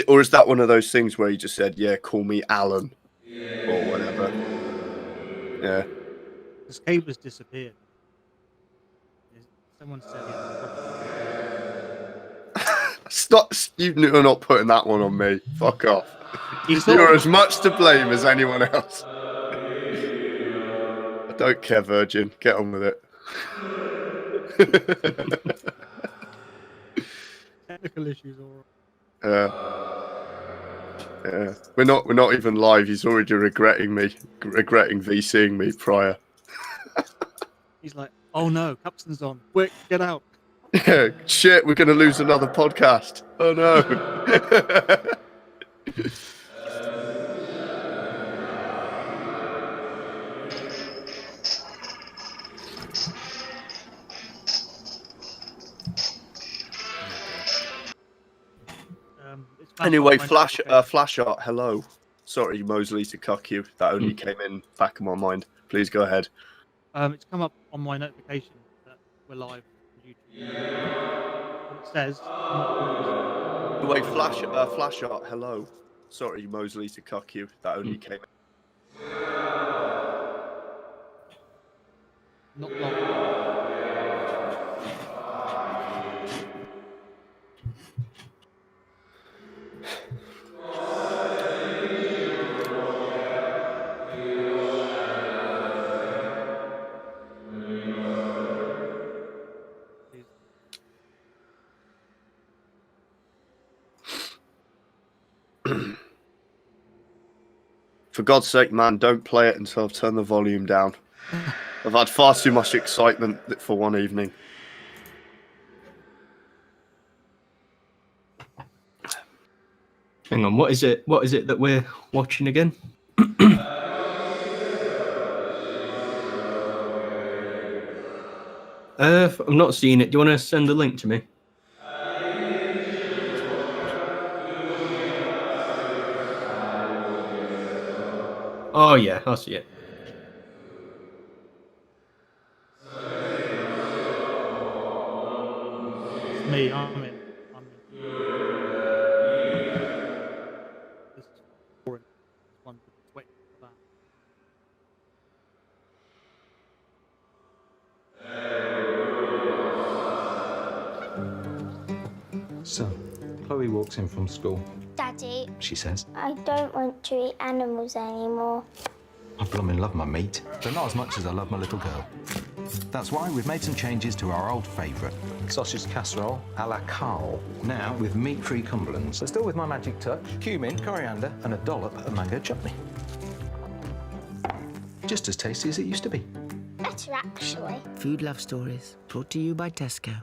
Or is that one of those things where he just said, "Yeah, call me Alan," or whatever? Yeah. This cable's disappeared. Someone said he had a problem. Stop! You're not putting that one on me. Fuck off. You're as much to blame as anyone else. I don't care, Virgin. Get on with it. Technical issues, all right. Yeah, we're not even live. He's already regretting VCing me prior. He's like, "Oh no, Capston's on! Quick, get out!" Yeah, shit, we're gonna lose another podcast. Oh no. Anyway, Flashheart, hello. Sorry, Mosley, to cuck you. That only came in back in my mind. Please go ahead. It's come up on my notification that we're live on YouTube. But it says, Wait, Flashheart, hello. Sorry, Mosley, to cuck you. That only came in. Not live. For God's sake, man, don't play it until I've turned the volume down. I've had far too much excitement for one evening. Hang on, what is it? What is it that we're watching again? I've not seen it. Do you want to send the link to me? Oh yeah, I see it. It's me. I'm in. This is boring. One wait for that. So, Chloe walks in from school. Daddy, she says, I don't want to eat animals anymore. I blooming love my meat, but not as much as I love my little girl. That's why we've made some changes to our old favourite, sausage casserole a la Carl. Now with meat-free Cumberlands, but still with my magic touch, cumin, coriander, and a dollop of mango chutney. Just as tasty as it used to be. Better, actually. Food Love Stories, brought to you by Tesco.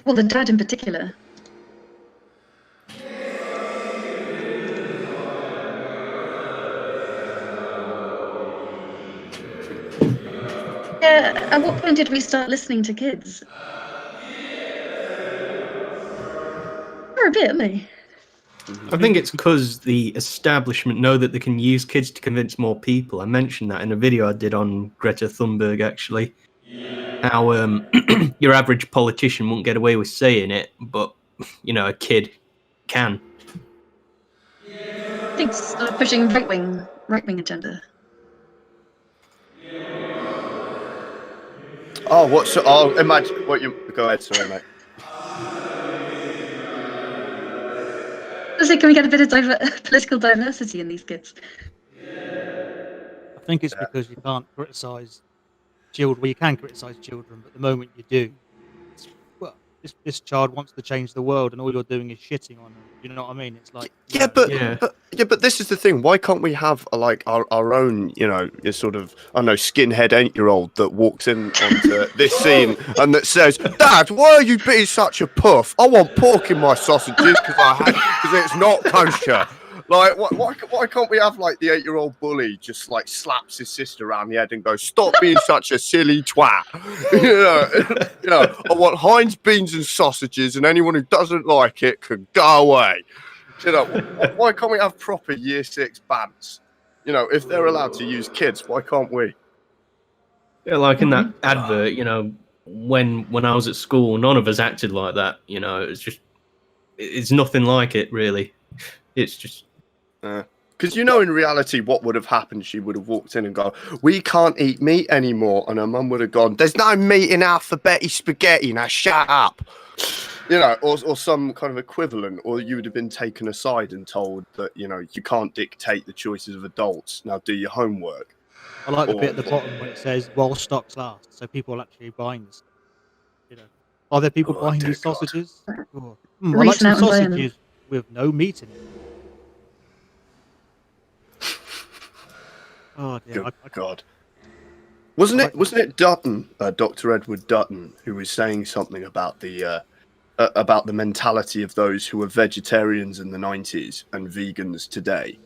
Well, the dad in particular. Yeah, at what point did we start listening to kids? For a bit, aren't we? I think it's because the establishment know that they can use kids to convince more people. I mentioned that in a video I did on Greta Thunberg, actually. How your average politician won't get away with saying it, but, you know, a kid can. I think it's pushing right-wing agenda. Oh, imagine what you... Go ahead, sorry, mate. So can we get a bit of political diversity in these kids? I think it's because you can't criticise children. Well, you can criticise children, but the moment you do, this child wants to change the world, and all you're doing is shitting on them. You know what I mean? It's like but this is the thing. Why can't we have like our own, you know, sort of, I don't know, skinhead 8-year-old that walks in onto this scene and that says, "Dad, why are you being such a puff? I want pork in my sausages because it's not kosher." Like, why can't we have like the 8-year-old bully just like slaps his sister around the head and goes, "Stop being such a silly twat." you know, I want Heinz beans and sausages, and anyone who doesn't like it can go away. You know, why can't we have proper year 6 bans? You know, if they're allowed to use kids, why can't we? Yeah, like in that advert, you know, when I was at school, none of us acted like that. You know, it's nothing like it really. It's just Because you know, in reality, what would have happened? She would have walked in and gone, "We can't eat meat anymore," and her mum would have gone, "There's no meat in alphabeti spaghetti. Now shut up." You know, or some kind of equivalent, or you would have been taken aside and told that, you know, you can't dictate the choices of adults. Now do your homework. I like the Or, bit at the bottom when it says "while stocks last," so people are actually buying this. You know, are there people Oh, buying dear these God. sausages? Oh, I like Reaching some out and buying them. sausages with no meat in it. Oh dear, Good I God. Wasn't like it? Wasn't it Dutton, Dr. Edward Dutton, who was saying something about the mentality of those who were vegetarians in the 90s and vegans today?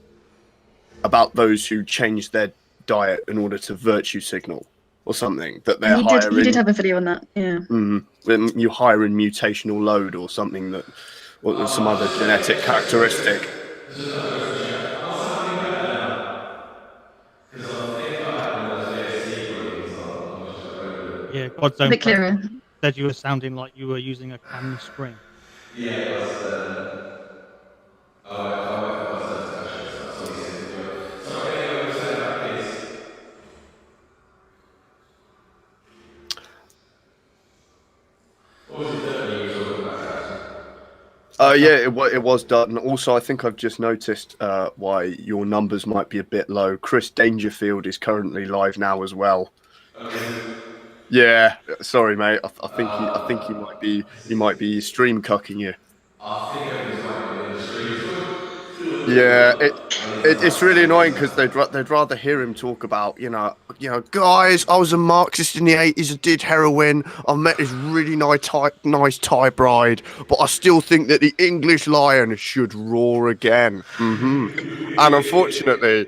About those who changed their diet in order to virtue signal or something, that they're He did hiring. have a video on that. Yeah. When you hire in mutational load or something, that, or some other genetic characteristic. It's just another question, chat. Am I sounding better now? Because I think I had one of those ASD plugins on. I'm just going with it. yeah, God's A own bit Press clearer. said you were sounding like you were using a canned spring. Yeah, it was. I wait for God's turn to catch up. So that's what he said to do. Sorry, anyway, we were saying about kids. What was it that you were talking about, Kat? Yeah, it was Dutton. Also, I think I've just noticed why your numbers might be a bit low. Chris Dangerfield is currently live now as well. Yeah, sorry, mate. I think he might be stream cucking you. I think everything's wanking at me in the stream as well. Yeah, it's really annoying because they'd rather hear him talk about, you know, guys, I was a Marxist in the 80s. I did heroin. I met this really nice Thai bride, but I still think that the English lion should roar again. And unfortunately,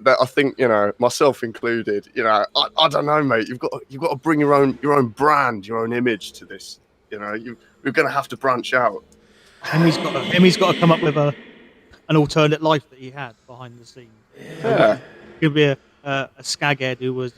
that I think, you know, myself included, you know, I don't know, mate. You've got to bring your own brand, your own image to this. You know, you're going to have to branch out. Hemi's got to come up with an alternate life that he had behind the scenes. Yeah. Could be a skaghead who was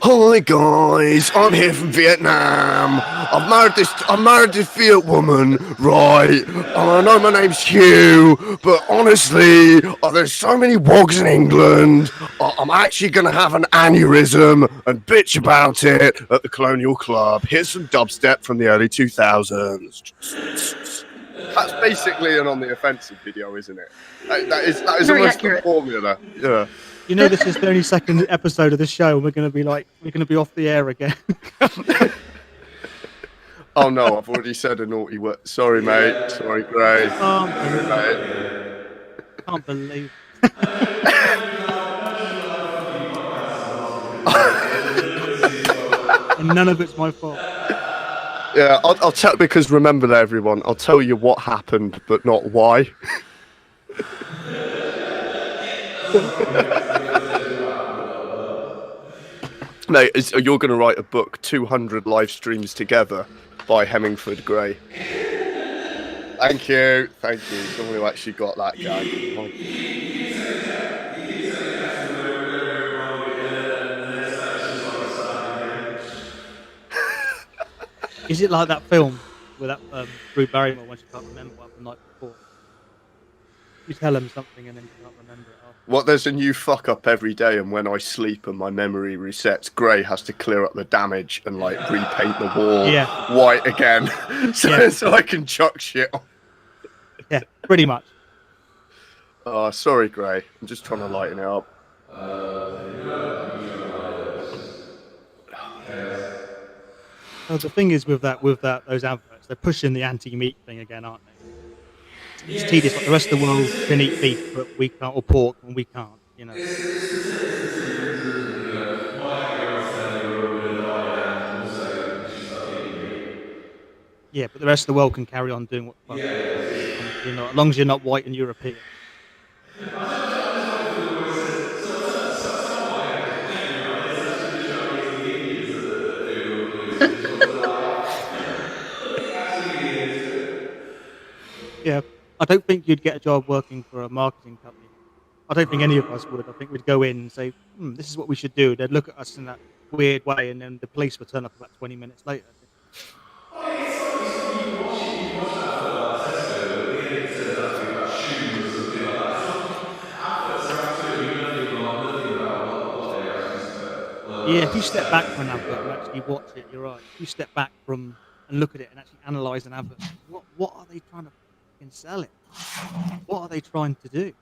Hi guys, I'm here from Vietnam. I've married this Viet woman, right? And I know my name's Hugh, but honestly, there's so many wogs in England. I'm actually gonna have an aneurysm and bitch about it at the Colonial Club. Here's some dubstep from the early 2000s. That's basically an on the offensive video, isn't it? That is Very almost accurate. the formula. Yeah. you know, this is the 32nd episode of the show, and we're gonna be off the air again. Oh no, I've already said a naughty word. Sorry, mate. Sorry, Gray. Can't believe. And none of it's my fault. Yeah, I'll tell, because remember that, everyone, I'll tell you what happened, but not why. Mate, you're going to write a book, 200 live streams together by Hemingford Gray. Thank you. Someone who actually got that gag. Is it like that film with that Drew Barrymore when she can't remember what the night before? You tell him something and then you can't remember it after. What, there's a new fuck up every day, and when I sleep and my memory resets, Gray has to clear up the damage and like repaint the wall white again, so I can chuck shit on. Yeah, pretty much. Oh, sorry, Gray. I'm just trying to lighten it up. Oh, the thing is with those adverts, they're pushing the anti-meat thing again, aren't they? It's tedious. Like the rest of the world can eat beef, but we can't, or pork, and we can't. You know. Yeah, but the rest of the world can carry on doing what the fuck. You know, as long as you're not white and European. I don't think you'd get a job working for a marketing company. I don't think any of us would. I think we'd go in and say, "This is what we should do." They'd look at us in that weird way, and then the police would turn up about 20 minutes later. Oh, it's funny. You can watch an advert like Tesco, but at the end it turns out to be about shoes or something like that. It's like, adverts are absolutely nothing about what they actually spend. Yeah, if you Actually step stand back for. from an advert and actually watch it, you're right. If you step back from and look at it and actually analyze an advert, what are they trying to fucking sell it? What are they trying to do?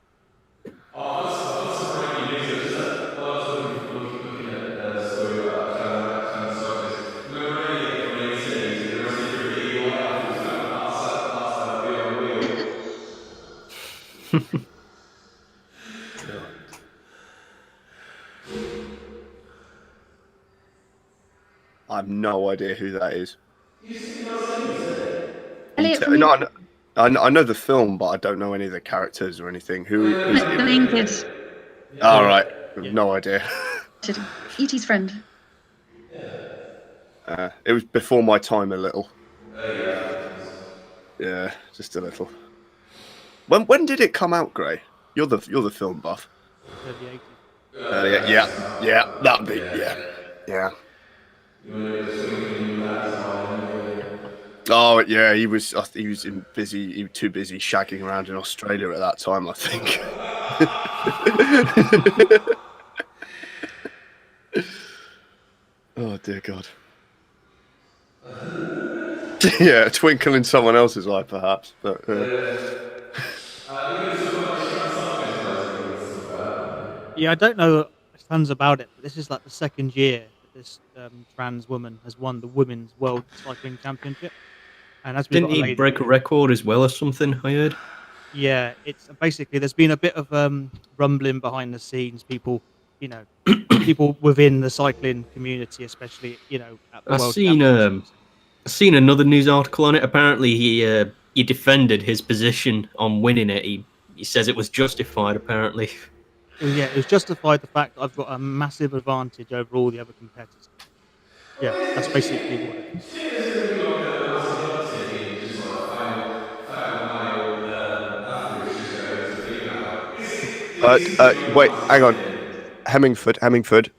I've got some breaking news. While I was looking at a story about that kind of stuff. Is remember Elliot from 18 getting arrested for a DUI after he was found passed out behind the wheel? I have no idea who that is. You not seen this, eh? Elliot from No, I know the film, but I don't know any of the characters or anything. Who is the he? main kid. All right, Yeah. no idea. E.T.'s friend. It was before my time a little. Yeah. Yeah, just a little. When did it come out, Gray? You're the film buff. Early 80s. Yeah, that'd be yeah. You want to just twinkling in your dad's eye, Oh yeah, he was busy. He was too busy shagging around in Australia at that time, I think. Oh dear God. Yeah, a twinkle in someone else's eye, perhaps. But Yeah, I don't know tons about it, but this is like the second year that this trans woman has won the Women's World Cycling Championship. And as we Didn't he break a record as well or something, I heard? Yeah, it's basically there's been a bit of rumbling behind the scenes. People, people within the cycling community, especially, at the World Championships. I've seen another news article on it. Apparently, he defended his position on winning it. He says it was justified. Apparently, Yeah, it was justified the fact that I've got a massive advantage over all the other competitors. Yeah, that's basically what it is. wait, hang on, Hemmingford.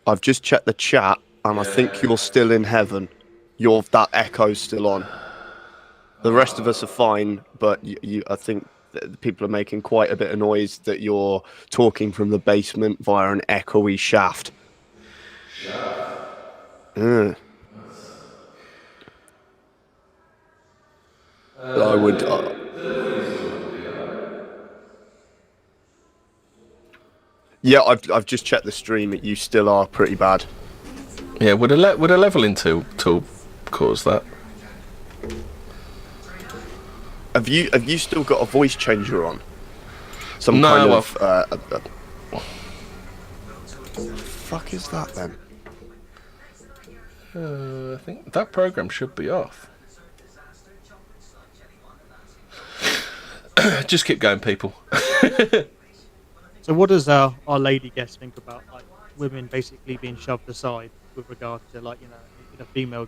I've just checked the chat, and I think you're still in heaven. That echo's still on. The rest of us are fine, but I think that people are making quite a bit of noise that you're talking from the basement via an echoey shaft. I would. Yeah, I've just checked the stream. You still are pretty bad. Yeah, would a leveling tool cause that? Have you still got a voice changer on? Some No, kind of. Fuck is that then? I think that program should be off. Just keep going, people. So, what does our lady guest think about women basically being shoved aside with regard to in a female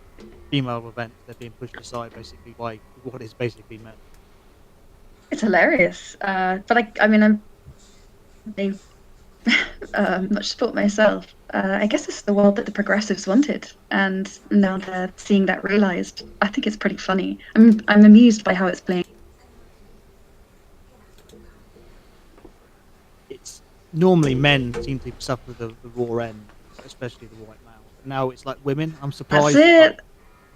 event, they're being pushed aside basically by what is basically men? It's hilarious. But I'm much sport myself. I guess it's the world that the progressives wanted, and now they're seeing that realized. I think it's pretty funny. I'm amused by how it's playing. It's normally men seem to suffer the raw end, especially the white male. But now it's like women. I'm surprised. That's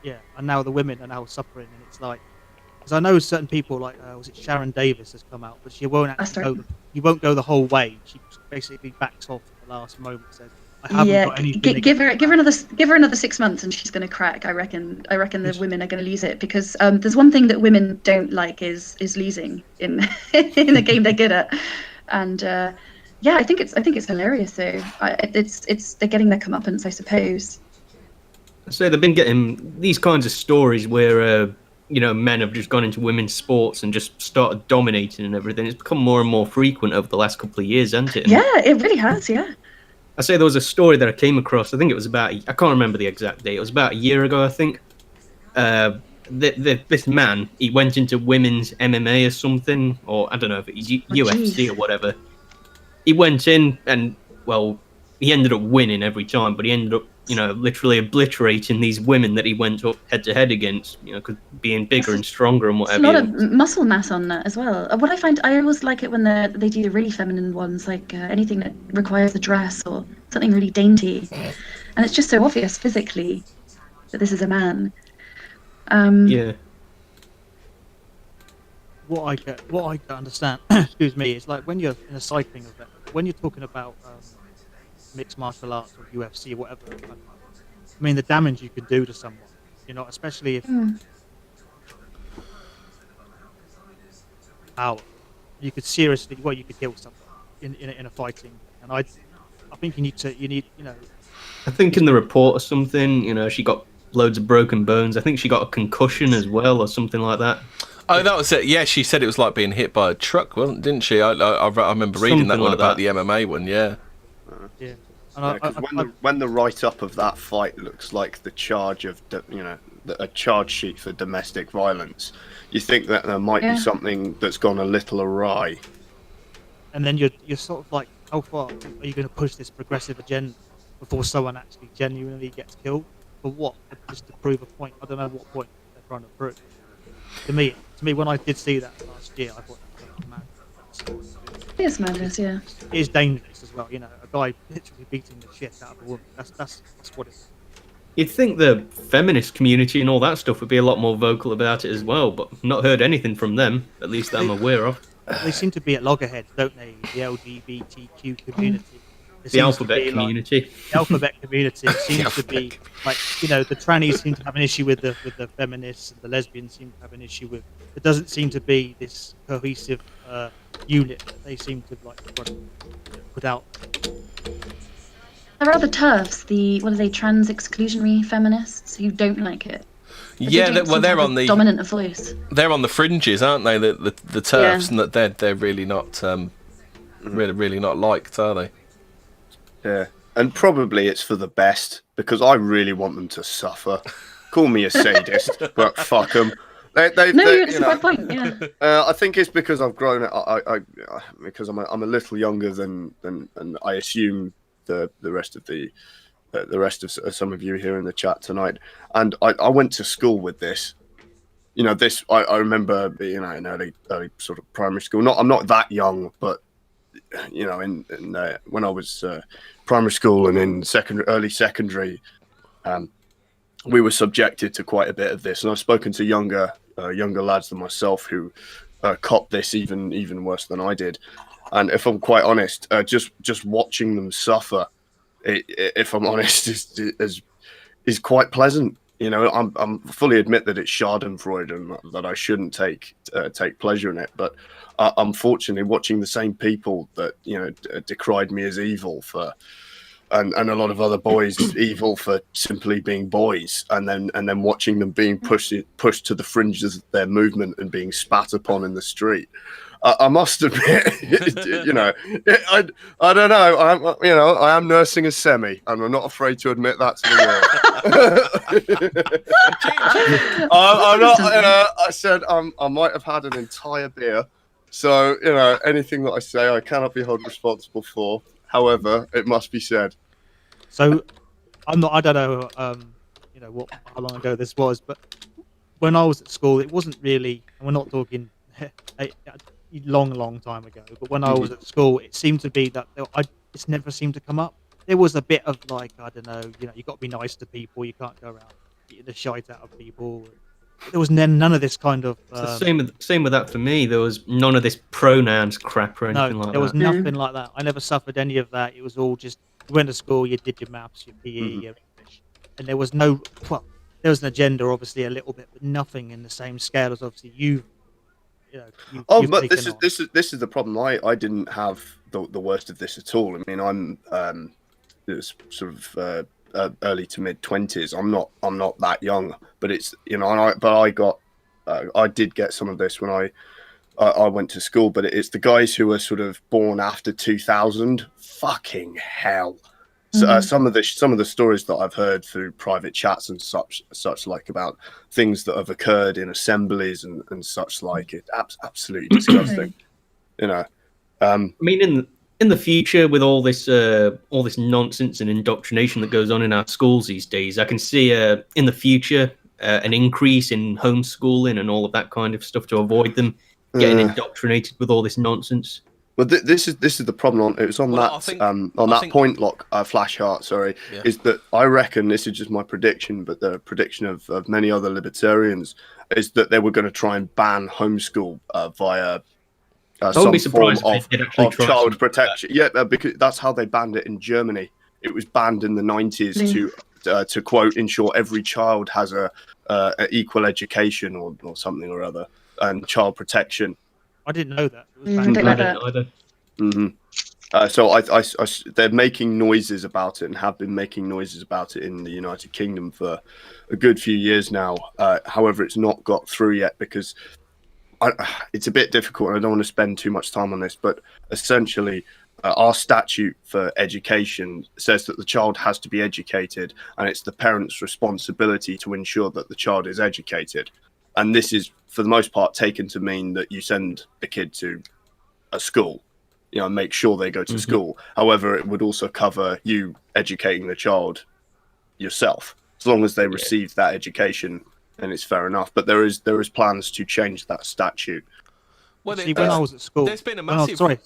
it. And now the women are now suffering, and it's like, because I know certain people was it Sharon Davis has come out, but she won't actually you won't go the whole way. She basically backs off at the last moment, says, "I haven't got anything." Give her another 6 months, and she's going to crack. I reckon the women are going to lose it, because there's one thing that women don't like is losing in in a game they're good at, and I think it's hilarious. So they're getting their comeuppance, I suppose. So they've been getting these kinds of stories where men have just gone into women's sports and just started dominating and everything. It's become more and more frequent over the last couple of years, hasn't it? Yeah, it really has. Yeah. I say there was a story that I came across. I think it was I can't remember the exact date. It was about a year ago, I think. this man, he went into women's MMA or something, or I don't know if it's UFC jeez. or whatever. He went in and, well, he ended up winning every time, but he ended up, literally obliterating these women that he went up head to head against, cause being bigger and stronger and There's whatever. a lot of muscle mass on that as well. What I find, I always like it when they do the really feminine ones, like anything that requires a dress or something really dainty, and it's just so obvious physically that this is a man. Yeah. What I don't understand, excuse me, is like when you're in a cycling event, when you're talking about mixed martial arts or UFC or whatever. I mean, the damage you can do to someone, especially if power, you could seriously, you could kill someone in a fighting, and I think you need. I think in the report or something, she got loads of broken bones. I think she got a concussion as well or something like that. Oh, that was it. Yeah, she said it was like being hit by a truck, didn't she? I remember reading that one about the MMA one. Yeah. Yeah. Because when the write-up of that fight looks like the charge of, a charge sheet for domestic violence, you think that there might be something that's gone a little awry. And then you're sort of like, how far are you going to push this progressive agenda before someone actually genuinely gets killed? For what? Just to prove a point? I don't know what point they're trying to prove. To me, when I did see that last year, I thought that was madness. It is madness, yeah. It is dangerous as well. A guy literally beating the shit out of a woman. That's what it is. You'd think the feminist community and all that stuff would be a lot more vocal about it as well, but not heard anything from them, at least that I'm aware of. They seem to be at loggerheads, don't they? The LGBTQ community. The alphabet community. The alphabet community seems to be like, the trannies seem to have an issue with the feminists, and the lesbians seem to have an issue with. It doesn't seem to be this cohesive unit that they seem to put out. There are the TERFs, what are they, trans exclusionary feminists who don't like it. Yeah, they're on the dominant voice. They're on the fringes, aren't they? The TERFs, and that they're really not really not liked, are they? Yeah, and probably it's for the best, because I really want them to suffer. Call me a sadist, but fuck them. It's a good point. Yeah. I think it's because I've grown. Because I'm a little younger than I assume the rest of some of you here in the chat tonight, and I went to school with this. I remember being in early sort of primary school. I'm not that young, but when I was primary school and in early secondary, we were subjected to quite a bit of this, and I've spoken to younger lads than myself who copped this even worse than I did. And if I'm quite honest, just watching them suffer, if I'm honest, is quite pleasant. I'm fully admit that it's Schadenfreude and that I shouldn't take pleasure in it, but unfortunately, watching the same people that decried me as evil and a lot of other boys evil for simply being boys, and then watching them being pushed to the fringes of their movement and being spat upon in the street. I must admit, I don't know. I am nursing a semi, and I'm not afraid to admit that to the world. I'm not. I said I might have had an entire beer, so anything that I say, I cannot be held responsible for. However, it must be said. So, I don't know, how long ago this was, but when I was at school, it wasn't really, and we're not talking a long time ago, but when I was at school, it seemed to be that it's never seemed to come up. There was a bit of like, I don't know, you got to be nice to people, you can't go around beating the shite out of people. There was none of this kind of. It's the same with that for me. There was none of this pronouns crap or anything like that. No, there was nothing like that. I never suffered any of that. It was all just, you went to school, you did your maths, your PE, your English, and there was there was an agenda, obviously a little bit, but nothing in the same scale as obviously you've but this is the problem. I didn't have the worst of this at all. I mean, I'm it was sort of early to mid 20s. I'm not that young, but it's I did get some of this when I went to school. But it's the guys who were sort of born after 2000. Fucking hell, some of the stories that I've heard through private chats and such like about things that have occurred in assemblies and such like it absolutely disgusting. You know, I mean, in the future, with all this nonsense and indoctrination that goes on in our schools these days, I can see in the future an increase in homeschooling and all of that kind of stuff to avoid them getting indoctrinated with all this nonsense. Well, this is the problem. It was on that point, Flashheart. Sorry, is that I reckon this is just my prediction, but the prediction of many other libertarians is that they were going to try and ban homeschool via some form of child protection. Yeah, because that's how they banned it in Germany. It was banned in the 90s to quote ensure every child has a equal education or something or other, and child protection. I didn't know that. It was I don't like that. Either. So they're making noises about it and have been making noises about it in the United Kingdom for a good few years now. However, it's not got through yet because it's a bit difficult. I don't want to spend too much time on this, but essentially, our statute for education says that the child has to be educated, and it's the parent's responsibility to ensure that the child is educated. And this is, for the most part, taken to mean that you send a kid to a school, make sure they go to school. However, it would also cover you educating the child yourself, as long as they receive that education, and it's fair enough. But there is plans to change that statute. Well, see, when I was at school, there's been a massive. Sorry.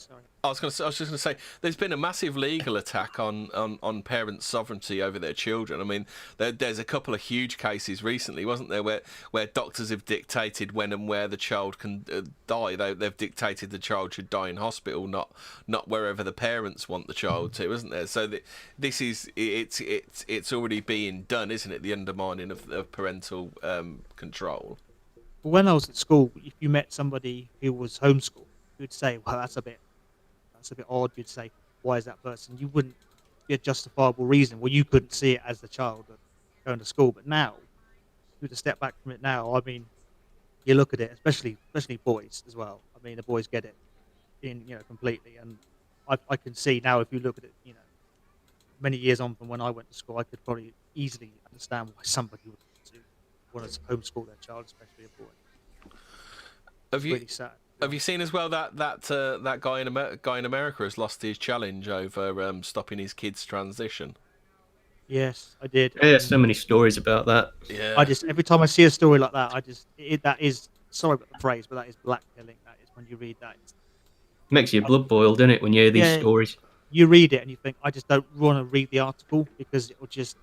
I was just going to say, there's been a massive legal attack on parents' sovereignty over their children. I mean, there's a couple of huge cases recently, wasn't there, where doctors have dictated when and where the child can die. They've dictated the child should die in hospital, not wherever the parents want the child to, isn't there? So this is it's already being done, isn't it? The undermining of parental control. When I was at school, if you met somebody who was homeschooled, you'd say, "Well, that's a bit odd." You'd say, "Why is that person?" You wouldn't be a justifiable reason. Well, you couldn't see it as the child going to school. But now, if you were to step back from it now, I mean, you look at it, especially boys as well. I mean, the boys get it completely. And I can see now, if you look at it, many years on from when I went to school, I could probably easily understand why somebody would want to homeschool their child, especially a boy. Have you? Really sad. Have you seen as well that guy in America has lost his challenge over stopping his kid's transition? Yes, I did. Yeah, so many stories about that. Yeah. I just, every time I see a story like that, that is, sorry about the phrase, but that is blackmailing. That is, when you read that, Makes your blood boil, doesn't it, when you hear these stories? You read it and you think, I just don't want to read the article because it'll just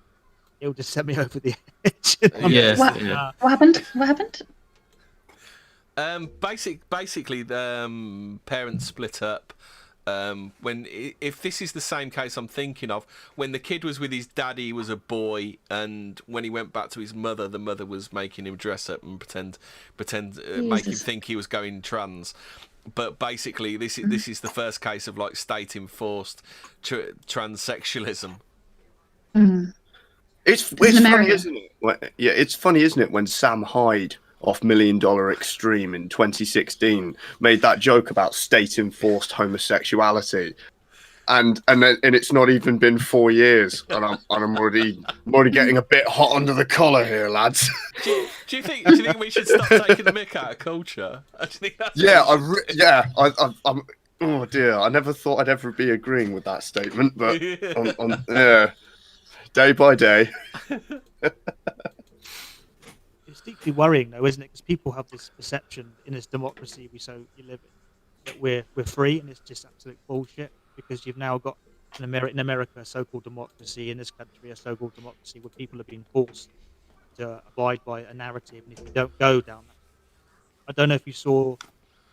send me over the edge. What happened? What happened? Basically, the parents split up. If this is the same case I'm thinking of, when the kid was with his daddy, he was a boy, and when he went back to his mother, the mother was making him dress up and pretend, make him think he was going trans. But basically, this is the first case of like state enforced transsexualism. It's funny, isn't it? Yeah, it's funny, isn't it, when Sam Hyde off $1 Million Extreme in 2016 made that joke about state enforced homosexuality, and it's not even been 4 years, and I'm already getting a bit hot under the collar here, lads. Do you think we should stop taking the mick out of culture? I think that's I'm. Oh dear, I never thought I'd ever be agreeing with that statement, but day by day. It's deeply worrying, though, isn't it? Because people have this perception in this democracy you live in that we're free, and it's just absolute bullshit. Because you've now got in America a so-called democracy, in this country a so-called democracy where people are being forced to abide by a narrative, and if you don't go down that, I don't know if you saw.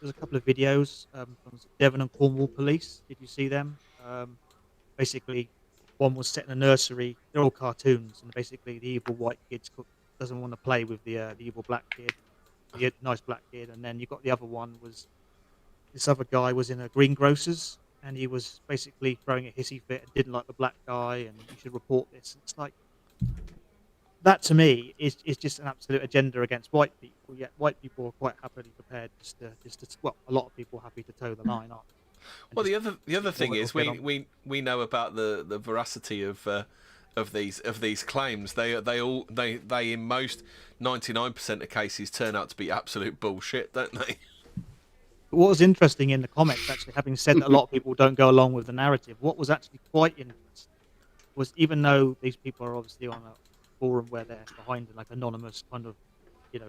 There's a couple of videos from Devon and Cornwall police. Did you see them? Basically, one was set in a nursery. They're all cartoons, and basically the evil white kid doesn't want to play with the evil black kid, the nice black kid. And then you got the other one was this other guy was in a greengrocer's, and he was basically throwing a hissy fit and didn't like the black guy, and you should report this. And it's like, that to me is just an absolute agenda against white people. Yet white people are quite happily prepared just to a lot of people are happy to toe the line, aren't Well, the other thing what is it'll get we know about the veracity of these claims. They in most 99% of cases turn out to be absolute bullshit, don't they? What was interesting in the comments, actually, having said that a lot of people don't go along with the narrative, what was actually quite interesting was, even though these people are obviously on a forum where they're behind like anonymous kind of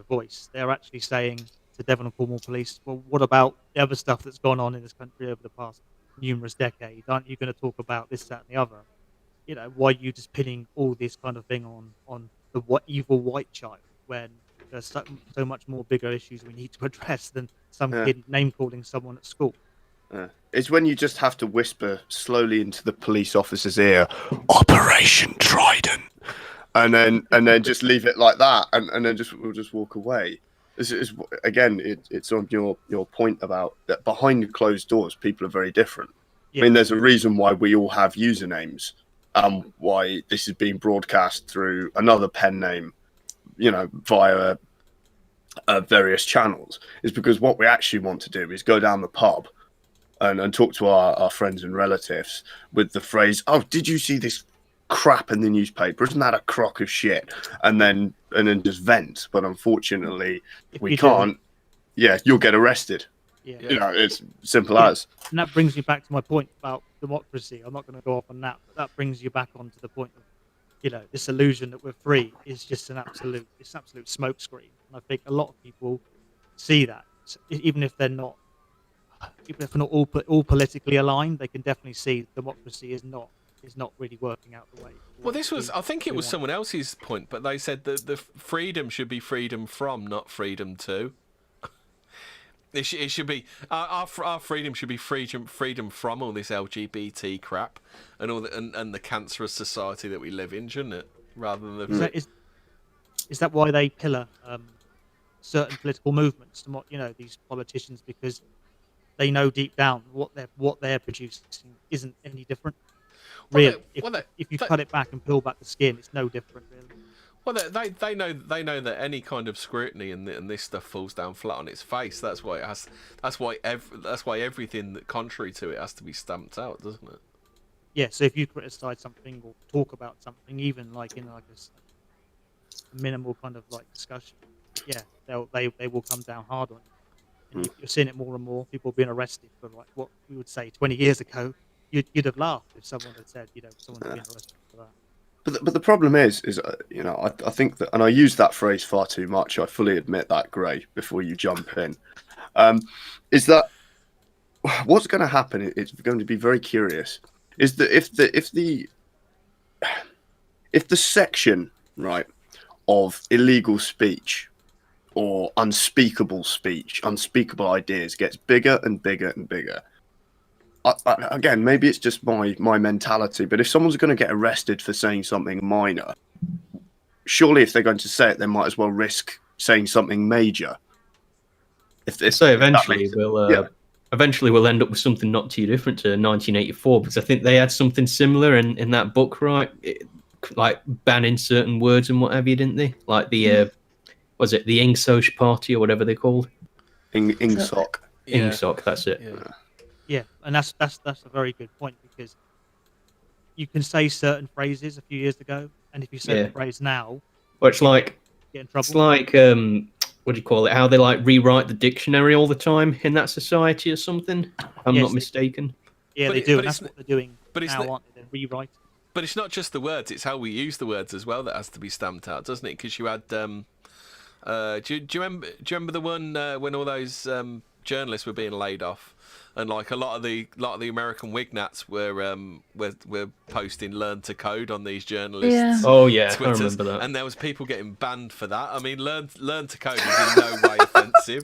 voice, they're actually saying to Devon and Cornwall Police, well, what about the other stuff that's gone on in this country over the past numerous decades? Aren't you going to talk about this, that, and the other? Why are you just pinning all this kind of thing on the evil white child when there's so much more bigger issues we need to address than some kid name calling someone at school? It's when you just have to whisper slowly into the police officer's ear, Operation Trident, and then just leave it like that, and then we'll just walk away. Again, it's on your point about that behind closed doors, people are very different. Yeah. I mean, there's a reason why we all have usernames, why this is being broadcast through another pen name, via various channels, is because what we actually want to do is go down the pub and talk to our friends and relatives with the phrase, "Oh, did you see this crap in the newspaper? Isn't that a crock of shit?" And then just vent. But unfortunately, we can't. Yeah, you'll get arrested. Yeah. It's simple as. And that brings me back to my point about democracy. I'm not going to go off on that, but that brings you back onto the point of, this illusion that we're free is just an absolute smokescreen. And I think a lot of people see that, even if they're not all politically aligned, they can definitely see democracy is not really working out the way. Well, I think it was someone else's point, but they said that the freedom should be freedom from, not freedom to. It should be our freedom should be freedom from all this LGBT crap and all and the cancerous society that we live in, shouldn't it? Rather than is that why they pillar certain political movements, these politicians, because they know deep down what they're producing isn't any different. Really, if you cut it back and peel back the skin, it's no different, really. Well, they know that any kind of scrutiny and this stuff falls down flat on its face. That's why everything that contrary to it has to be stamped out, doesn't it? Yeah. So if you criticize something or talk about something, even like in like a minimal kind of like discussion, they will come down hard on you. And you're seeing it more and more. People being arrested for like what we would say 20 years ago. You'd have laughed if someone had said, someone's being arrested for that. But the problem is I think that, and I use that phrase far too much. I fully admit that, Gray. Before you jump in, is that what's going to happen? It's going to be very curious. Is that if the section of illegal speech or unspeakable speech, unspeakable ideas gets bigger and bigger and bigger. Again, maybe it's just my mentality, but if someone's going to get arrested for saying something minor, surely if they're going to say it, they might as well risk saying something major. So eventually we'll end up with something not too different to 1984, because I think they had something similar in that book, right? Like banning certain words and what have you, didn't they? Like the was it the Ingsoc party or whatever they're called? Ingsoc. Yeah. Ingsoc, that's it. Yeah, and that's a very good point, because you can say certain phrases a few years ago, and if you say the phrase now, well, it's like get in trouble. It's like what do you call it? How they like rewrite the dictionary all the time in that society or something. If I'm not mistaken. Yeah, they do. And that's what they're doing now, aren't they? They're rewriting. But it's not just the words; it's how we use the words as well that has to be stamped out, doesn't it? Because you had, do you remember the one when all those journalists were being laid off? And like a lot of the American Wignats were posting "learn to code" on these journalists. Yeah. Oh yeah, Twitters, I remember that. And there was people getting banned for that. I mean, learn to code is in no way offensive.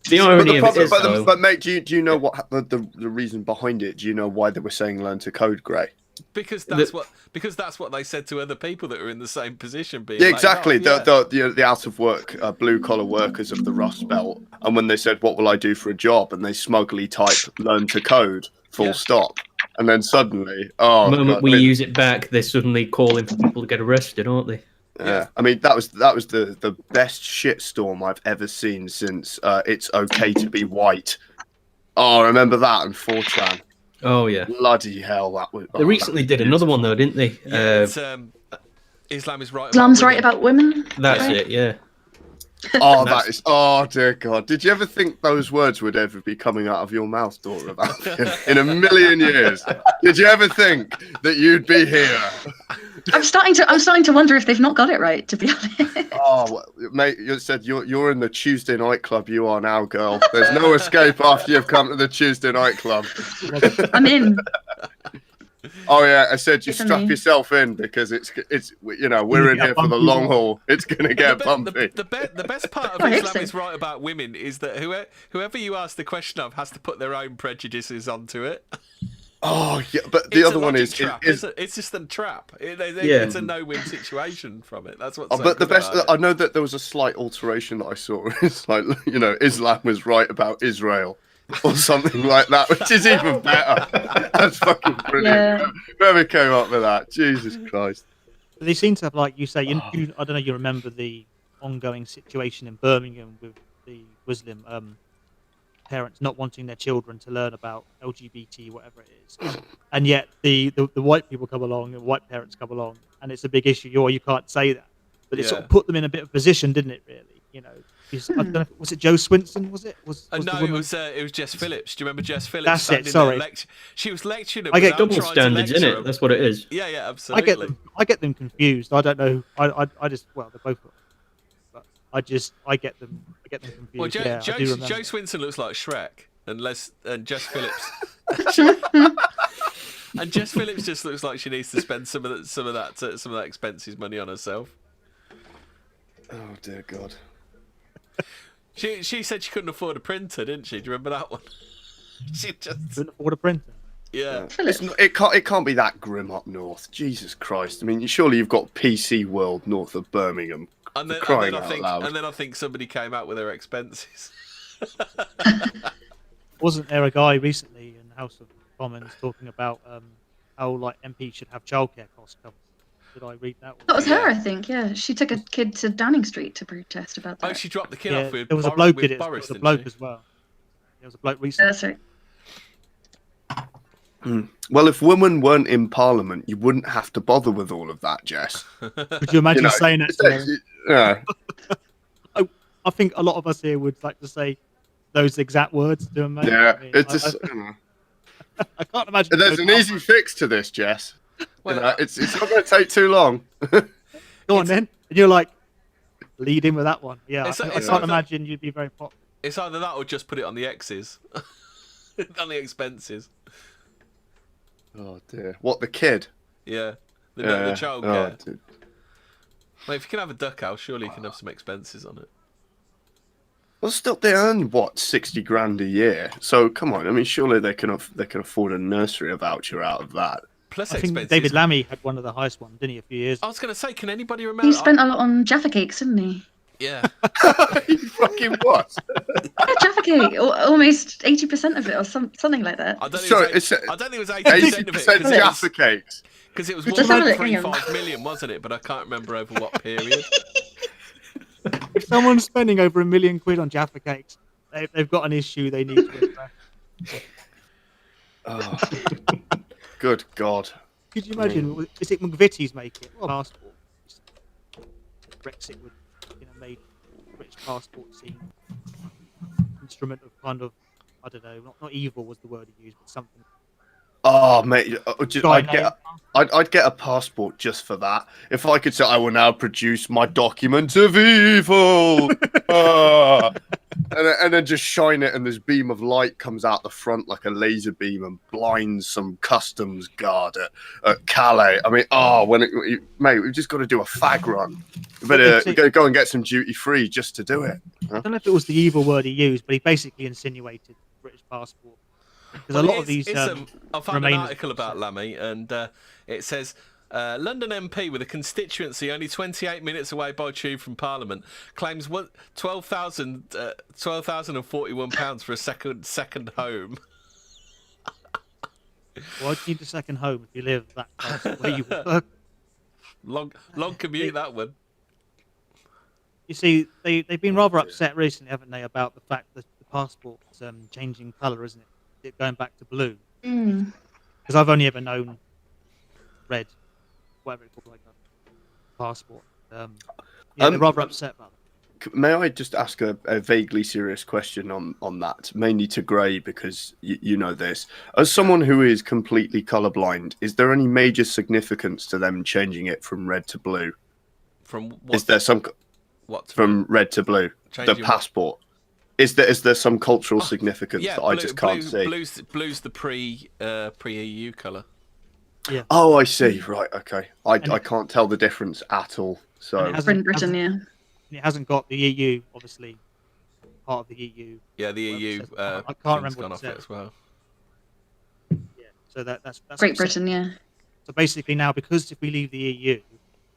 The irony of it is, but mate, do you know what the reason behind it? Do you know why they were saying "learn to code," Gray? Because that's what they said to other people that were in the same position. Being exactly. Off, The out of work blue collar workers of the Rust Belt, and when they said, "What will I do for a job?" and they smugly typed "learn to code" full stop, and then suddenly, the moment we use it back, they're suddenly calling for people to get arrested, aren't they? Yeah, I mean that was the best shitstorm I've ever seen since "It's Okay to Be White." Oh, I remember that and 4chan. Oh yeah. Bloody hell, that was. They recently did another one though, didn't they? Yeah, it's, Islam is right. Islam's about right about women. That's right? it. Yeah. Oh, that is. Oh dear God! Did you ever think those words would ever be coming out of your mouth, Dora? In a million years, did you ever think that you'd be here? I'm starting to wonder if they've not got it right. To be honest. Oh, mate, you said you're in the Tuesday night club. You are now, girl. There's no escape after you've come to the Tuesday night club. I'm in. Oh yeah, I said you It's strap me. yourself in because it's you know we're in here for the long haul. It's gonna get bumpy. The best part of I hope Islam so. is right about women is that whoever you ask the question of has to put their own prejudices onto it. Oh yeah, but the It's other a one logic is trap. It's just a trap. It's a no-win situation from it. That's what's oh, so but the good best. about it. I know that there was a slight alteration that I saw. It's like Islam was right about Israel. Or something like that, which is even better. That's fucking brilliant. Yeah. Whoever came up with that, Jesus Christ. They seem to have, like you say, I don't know. You remember the ongoing situation in Birmingham with the Muslim parents not wanting their children to learn about LGBT, whatever it is, and yet the white people come along, the white parents come along, and it's a big issue. You can't say that, but it sort of put them in a bit of position, didn't it? Really, I don't know. Was it Joe Swinson? Was it? No, it was Jess Phillips. Do you remember Jess Phillips? That's it, standing sorry. there she was lecturing. I get Double standards, in it? That's what it is. Yeah, absolutely. I get them confused. I don't know. I just they're both, but I get them confused. Well, Joe remember. Swinson looks like Shrek, and Jess Phillips. And Jess Phillips just looks like she needs to spend some of that expenses money on herself. Oh dear God. She said she couldn't afford a printer, didn't she? Do you remember that one? She just couldn't afford a printer. Yeah. It can't be that grim up north. Jesus Christ! I mean, surely you've got PC World north of Birmingham. And then I think somebody came out with their expenses. Wasn't there a guy recently in the House of Commons talking about how like MPs should have childcare costs covered? Did I read that one? That was her, I think. Yeah, she took a kid to Downing Street to protest about that. Oh, she dropped the kid off with there was a bloke with did it. Boris, There was a bloke didn't as well. There was a bloke recently. That's right. Well, if women weren't in Parliament, you wouldn't have to bother with all of that, Jess. Could you imagine saying it? Yeah. I think a lot of us here would like to say those exact words to him, mate. Yeah, I mean, it's just. I can't imagine. There's an easy fix to this, Jess. It's not going to take too long. Go on then. And you're like, lead in with that one. Yeah, It's I like can't imagine you'd be very popular. It's either that or just put it on the X's, on the expenses. Oh dear. What, the kid? Yeah, the child care. Dude. Well, if you can have a duck house, surely you can have some expenses on it. Well, still, they earn what, 60 grand a year. So come on, I mean, surely they can afford a nursery voucher out of that. Plus I expenses. think David Lammy had one of the highest ones, didn't he, a few years I was going to say, can anybody remember? He spent a lot on Jaffa cakes, didn't he? Yeah. You fucking what? Yeah, Jaffa cake, almost 80% of it, or something like that. I don't think Sorry, I don't think it was 80% of it. 80% Jaffa cakes. Because it was Just have a look, hang on. 1.35 million, wasn't it? But I can't remember over what period. If someone's spending over £1 million on Jaffa cakes, they've got an issue they need to address. Oh. Good God. Could you imagine? Is it McVitie's make it? Well, passport. Brexit would, made British passport seem instrument of kind of, I don't know, not evil was the word he used, but something. Oh, mate, I'd get a passport just for that. If I could say, I will now produce my document of evil. And then just shine it, and this beam of light comes out the front like a laser beam and blinds some customs guard at Calais. I mean, mate, we've just got to do a fag run. We better go and get some duty free just to do it. I don't know if it was the evil word he used, but he basically insinuated British passport. Because a lot of these. I found an article about Lammy, and it says. London MP with a constituency only 28 minutes away by tube from Parliament claims £12,041 for a second home. Why do you need a second home if you live that close where you work? Long commute, that one. You see, they've been rather upset recently, haven't they, about the fact that the passport's changing colour, isn't it? It going back to blue. Mm. Because I've only ever known red, whatever it's called, like a passport. Yeah, they're rather upset about that. May I just ask a vaguely serious question on that, mainly to Gray, because you know this. As someone who is completely colourblind, is there any major significance to them changing it from red to blue? From what? Is there some from red to blue? Changing the passport. Is there some cultural significance Yeah, that I just can't see? Blue's the pre-EU colour. Yeah. Oh, I see. Right. Okay. I can't tell the difference at all. So In Britain, yeah. It hasn't got the EU, obviously, part of the EU. Yeah, the EU. I can't remember gone what it off it says. as well. Yeah, so that's Great Britain, yeah. So basically now, because if we leave the EU,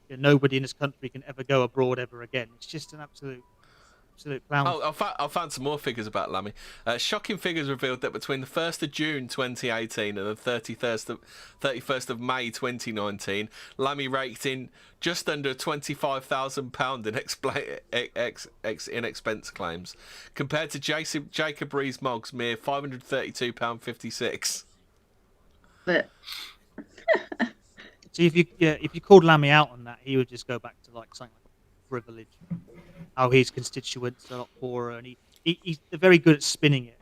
nobody in this country can ever go abroad ever again. It's just an absolute clown. Oh, I found some more figures about Lammy. Shocking figures revealed that between the 1st of June 2018 and the 31st of May 2019, Lammy raked in just under £25,000 in expense claims, compared to Jacob Rees-Mogg's mere £532.56. But So if you called Lammy out on that, he would just go back to like something like privilege. How his constituents are a lot poorer, and he's very good at spinning it.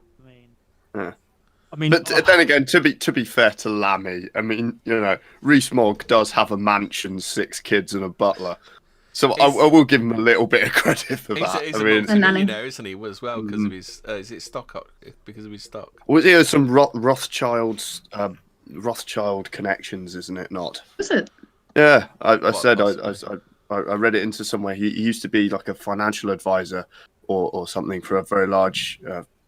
But then again, to be fair to Lammy, I mean, Rees-Mogg does have a mansion, 6 kids, and a butler, so I will give him a little bit of credit for that. He's a multi-millionaire, isn't he, as well, because of his is it stock? Because of his stock. Was he some Rothschild connections, isn't it? Not. Was it? Yeah, I read it into somewhere. He used to be like a financial advisor or something for a very large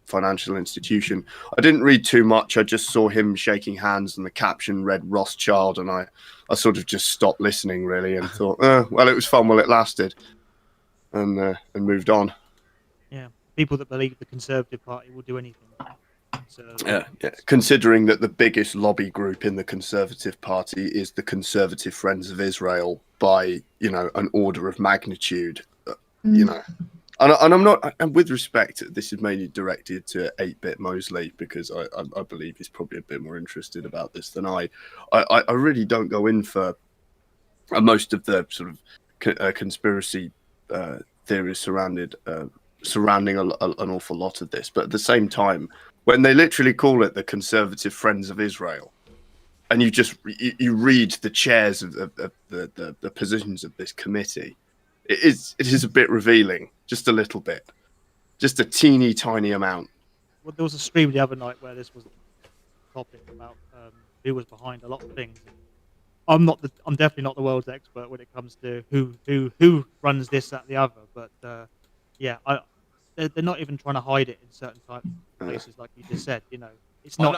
financial institution. I didn't read too much. I just saw him shaking hands and the caption read Rothschild, and I sort of just stopped listening really and thought, well, it was fun while it lasted, and moved on. Yeah, people that believe the Conservative Party will do anything. So, yeah. Considering that the biggest lobby group in the Conservative Party is the Conservative Friends of Israel by, an order of magnitude, And I'm not, and with respect, this is mainly directed to 8-Bit Mosley, because I believe he's probably a bit more interested about this than I really don't go in for most of the sort of conspiracy theories surrounding an awful lot of this. But at the same time, when they literally call it the Conservative Friends of Israel, and you read the chairs of the positions of this committee, it is a bit revealing, just a little bit, just a teeny tiny amount. Well, there was a stream the other night where this was a topic about who was behind a lot of things. I'm definitely not the world's expert when it comes to who runs this, that, the other. But they're not even trying to hide it in certain type of places, like you just said. It's not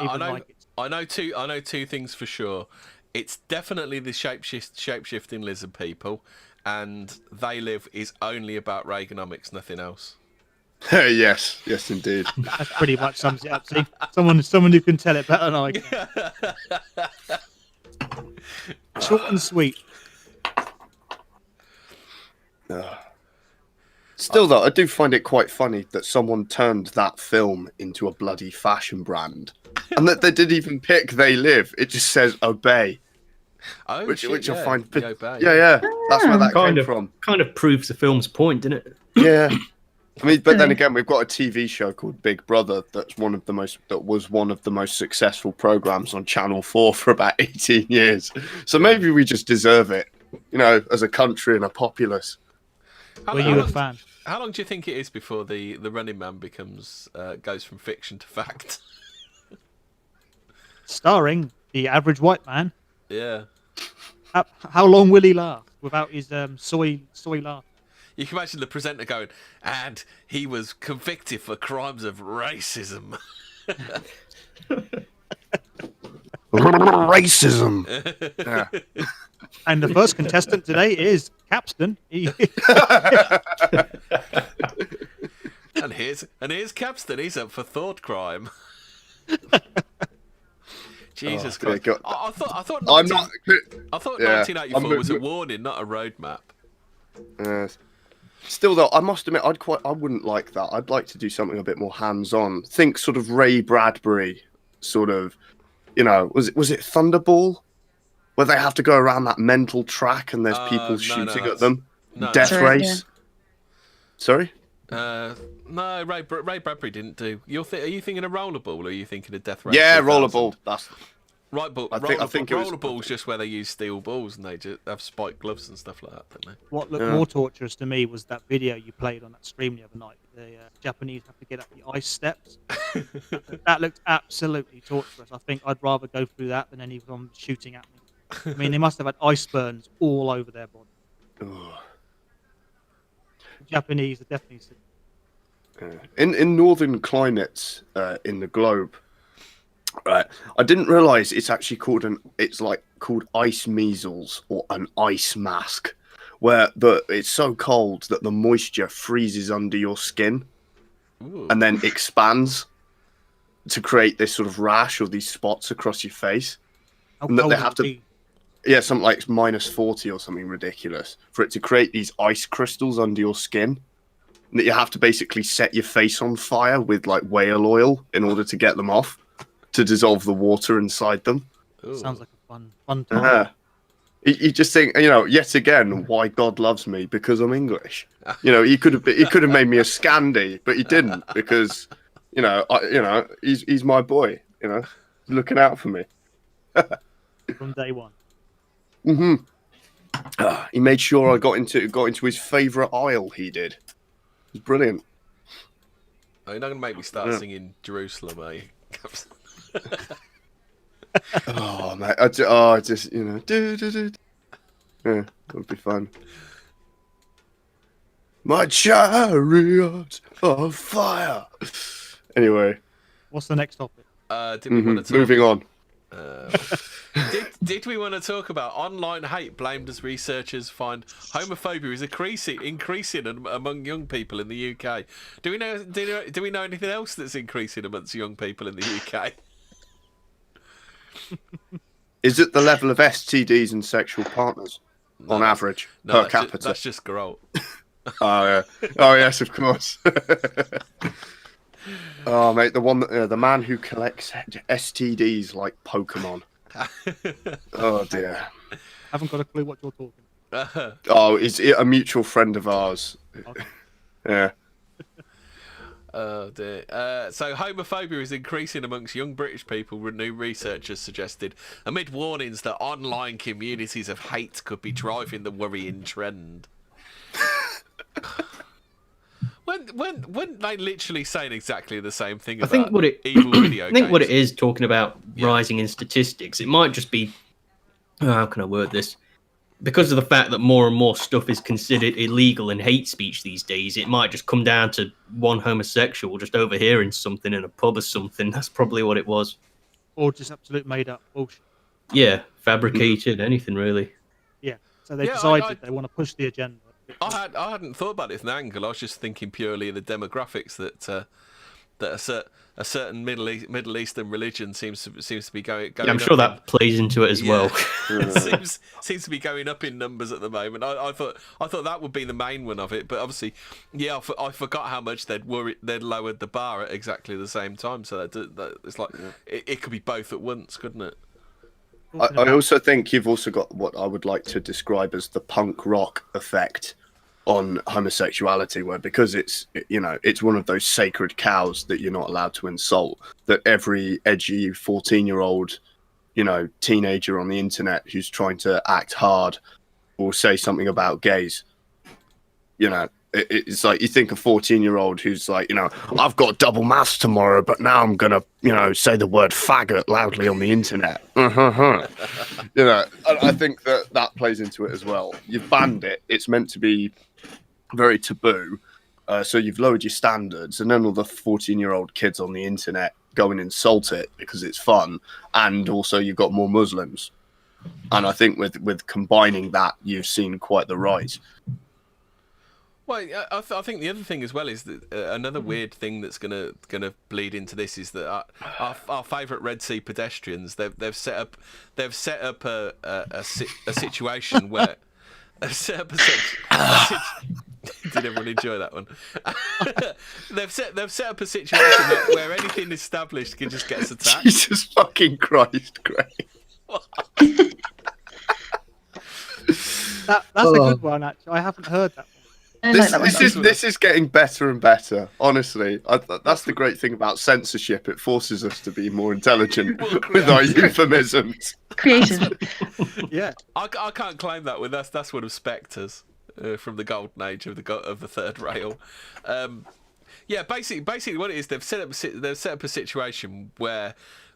I know two things for sure. It's definitely the shape-shifting lizard people, and They Live is only about Reaganomics, nothing else. yes, indeed. That pretty much sums it up. See, someone who can tell it better than I can. Short and sweet. Still, though, I do find it quite funny that someone turned that film into a bloody fashion brand, and that they didn't even pick They Live. It just says Obey. Oh, which I find, Obey. Yeah, that's where that came from. Kind of proves the film's point, didn't it? Yeah, I mean, but then again, we've got a TV show called Big Brother that was one of the most successful programs on Channel 4 for about 18 years. So maybe we just deserve it, as a country and a populace. Were you a fan? How long do you think it is before the Running Man goes from fiction to fact? Starring the average white man. Yeah. How long will he last without his soy laugh? You can imagine the presenter going, and he was convicted for crimes of racism. Racism. Yeah. And the first contestant today is Capstan. And here's Capstan. He's up for thought crime. Jesus Christ! I thought 1984 was a warning, not a roadmap. Yes. Still though, I must admit, I wouldn't like that. I'd like to do something a bit more hands-on. Think sort of Ray Bradbury, sort of, was it Thunderball, where they have to go around that mental track and there's people shooting at them. No, Death Sorry, Race. Sorry. No, Ray Bradbury didn't do. Are you thinking of Rollerball, or are you thinking of Death Race? Yeah, 2000? Rollerball. That's. Right, but I think it was Rollerball's just where they use steel balls and they just have spiked gloves and stuff like that, don't they? What looked more torturous to me was that video you played on that stream the other night. The Japanese have to get up the ice steps. That looked absolutely torturous. I think I'd rather go through that than any of them shooting at me. I mean, they must have had ice burns all over their body. The Japanese are definitely. In northern climates in the globe, right? I didn't realize it's actually called called ice measles or an ice mask, where it's so cold that the moisture freezes under your skin and then expands to create this sort of rash or these spots across your face. And that they have to, something like -40 or something ridiculous for it to create these ice crystals under your skin. That you have to basically set your face on fire with like whale oil in order to get them off, to dissolve the water inside them. Sounds like a fun time. You just think, yet again, why God loves me, because I'm English. He could have made me a Scandi, but he didn't, because he's my boy. Looking out for me from day one. He made sure I got into his favourite aisle. He did. It was brilliant. Oh, you're not going to make me start singing Jerusalem, are you? Oh, mate. I just, do. Yeah, that would be fun. My chariot of fire. Anyway. What's the next topic? Did we want to talk... Moving on. Did we want to talk about online hate blamed as researchers find homophobia is increasing among young people in the UK? Do we know anything else that's increasing amongst young people in the UK? Is it the level of STDs and sexual partners on average per capita? That's just Geralt. Oh yeah. Oh yes, of course. Oh mate, the man who collects STDs like Pokemon. Oh dear. I haven't got a clue what you're talking about. Oh, is it a mutual friend of ours? Okay. Yeah. Oh dear. So homophobia is increasing amongst young British people, new researchers suggested, amid warnings that online communities of hate could be driving the worrying trend. When they literally saying exactly the same thing about evil video games? I think what it is, talking about rising in statistics, it might just be, how can I word this? Because of the fact that more and more stuff is considered illegal in hate speech these days, it might just come down to one homosexual just overhearing something in a pub or something. That's probably what it was. Or just absolute made-up bullshit. Yeah, fabricated, anything really. Yeah, so they decided they want to push the agenda. I hadn't thought about it from that angle. I was just thinking purely of the demographics that a certain Middle Eastern religion seems to be going. Yeah, I'm sure that plays into it as well. seems to be going up in numbers at the moment. I thought that would be the main one of it, but obviously, I forgot how much they'd lowered the bar at exactly the same time. So that it's like it could be both at once, couldn't it? I also think you've also got what I would like to describe as the punk rock effect on homosexuality, where because it's one of those sacred cows that you're not allowed to insult, that every edgy 14-year-old teenager on the internet who's trying to act hard will say something about gays. It's like you think a 14-year-old who's like, I've got double maths tomorrow, but now I'm gonna say the word faggot loudly on the internet. I think that plays into it as well. You've banned it, it's meant to be very taboo, so you've lowered your standards, and then all the 14-year-old kids on the internet go and insult it because it's fun, and also you've got more Muslims, and I think with combining that, you've seen quite the rise. Well, I think the other thing as well is that another weird thing that's gonna bleed into this is that our favourite Red Sea pedestrians they've set up a situation where they've set up Did everyone enjoy that one? they've set up a situation where anything established can just get us attacked. Jesus fucking Christ, Greg. That's a good one, actually. I haven't heard that one. I like that one. This is getting better and better. Honestly, that's the great thing about censorship. It forces us to be more intelligent with our euphemisms. Creative. Yeah, I can't claim that with us. That's one of Spectres from the golden age of the third rail. Yeah, basically what it is, they've set up a situation where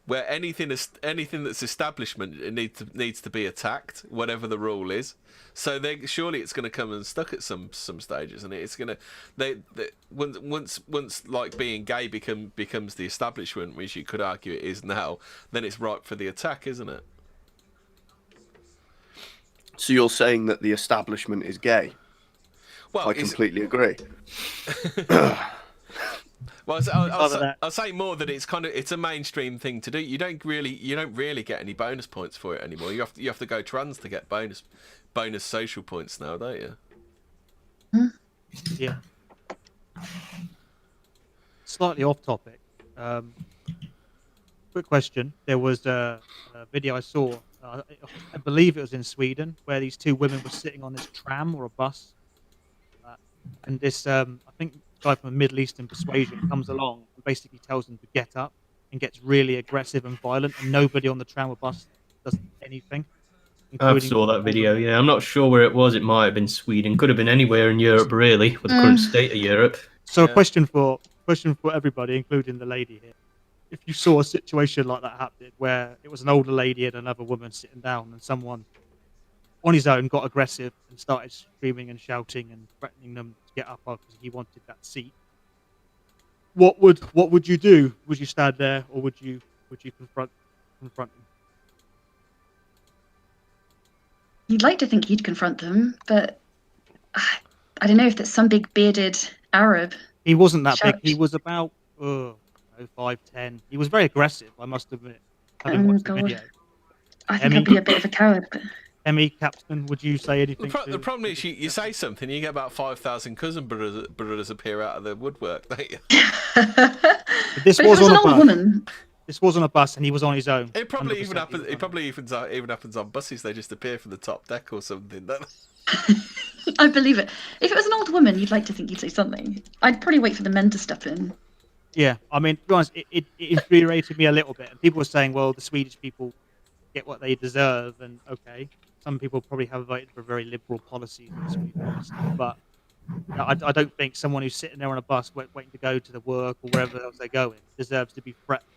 anything that's establishment needs to be attacked, whatever the rule is. So surely it's going to come unstuck at some stages, and it's going to once like being gay becomes the establishment, which you could argue it is now, then it's ripe for the attack, isn't it? So you're saying that the establishment is gay? Well, I completely agree. Well, I'll say more that it's a mainstream thing to do. You don't really get any bonus points for it anymore. You have to go trans to get bonus social points now, don't you? yeah. Slightly off topic. Quick question. There was a video I saw. I believe it was in Sweden, where these two women were sitting on this tram or a bus, and this I think guy from a Middle Eastern persuasion comes along and basically tells them to get up and gets really aggressive and violent, and nobody on the tram or bus does anything. I saw that video. Yeah, I'm not sure where it was. It might have been Sweden. Could have been anywhere in Europe, really, with the current state of Europe. So, a question for everybody, including the lady here: if you saw a situation like that happening, where it was an older lady and another woman sitting down, and someone on his own got aggressive and started screaming and shouting and threatening them to get up because he wanted that seat, what would you do? Would you stand there, or would you confront them? You'd like to think you'd confront them, but I don't know if that's some big bearded Arab. He wasn't that big. He was about 5'10". He was very aggressive, I must admit. Having watched the video. I think I'd be a bit of a coward. But... Emmy, Captain, would you say anything? The problem is you say something, you get about 5,000 cousin brothers appear out of the woodwork, don't you? This was an old woman. This wasn't a bus, and he was on his own. It probably even happens. It probably even happens on buses. They just appear from the top deck or something. I believe it. If it was an old woman, you'd like to think you'd say something. I'd probably wait for the men to step in. Yeah, I mean, to be honest, it infuriated me a little bit. And people were saying, well, the Swedish people get what they deserve, and okay, some people probably have voted for very liberal policies in Sweden, but I don't think someone who's sitting there on a bus waiting to go to the work or wherever else they're going deserves to be threatened.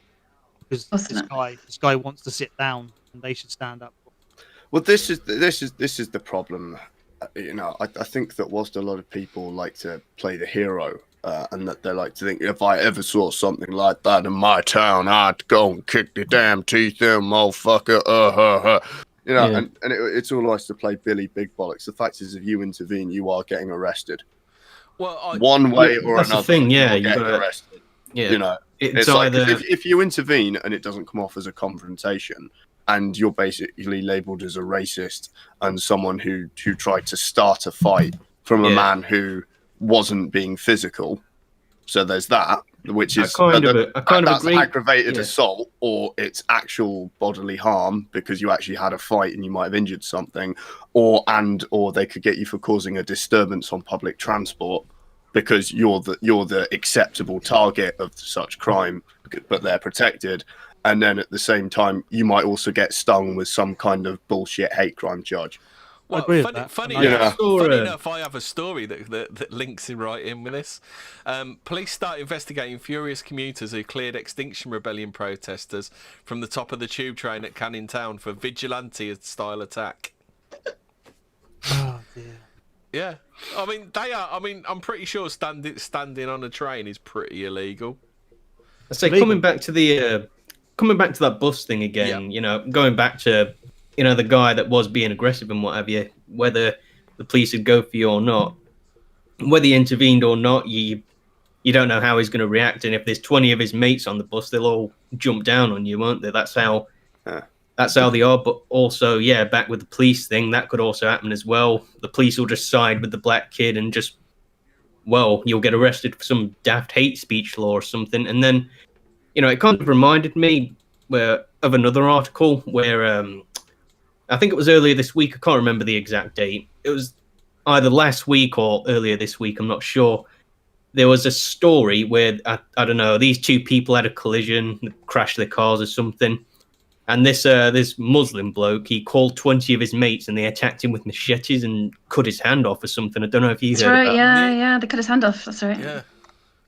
Because this guy wants to sit down, and they should stand up. Well, this is the problem. You know, I think that whilst a lot of people like to play the hero, and that they like to think, if I ever saw something like that in my town, I'd go and kick the damn teeth in, motherfucker. You know, and it's all nice to play Billy Big Bollocks. The fact is, if you intervene, you are getting arrested. Well, one way or that's another, the thing, yeah, you're getting arrested. Yeah, you know. It's either... like, if you intervene and it doesn't come off as a confrontation, and you're basically labelled as a racist and someone who tried to start a fight from a man who wasn't being physical, so there's that, which is that's aggravated assault, or it's actual bodily harm because you actually had a fight and you might have injured something, or they could get you for causing a disturbance on public transport, because you're the acceptable target of such crime, but they're protected. And then at the same time, you might also get stung with some kind of bullshit hate crime charge. Well, funny enough, I have a story that links right in with this. Police start investigating furious commuters who cleared Extinction Rebellion protesters from the top of the tube train at Canning Town for vigilante-style attack. Oh, dear. Yeah, I mean I'm pretty sure standing on a train is pretty illegal. I say coming back to that bus thing again. You know, going back to the guy that was being aggressive and what have you. Whether the police would go for you or not, whether he intervened or not, you don't know how he's going to react. And if there's 20 of his mates on the bus, they'll all jump down on you, won't they? That's how they are. But also, back with the police thing, that could also happen as well. The police will just side with the black kid and just well, you'll get arrested for some daft hate speech law or something. And then, it kind of reminded me of another article where I think it was earlier this week. I can't remember the exact date. It was either last week or earlier this week. I'm not sure. There was a story where, I don't know, these two people had a collision, crashed their cars or something. And this Muslim bloke, he called 20 of his mates and they attacked him with machetes and cut his hand off or something. I don't know if you That's heard right, about yeah, they cut his hand off. That's right. Yeah.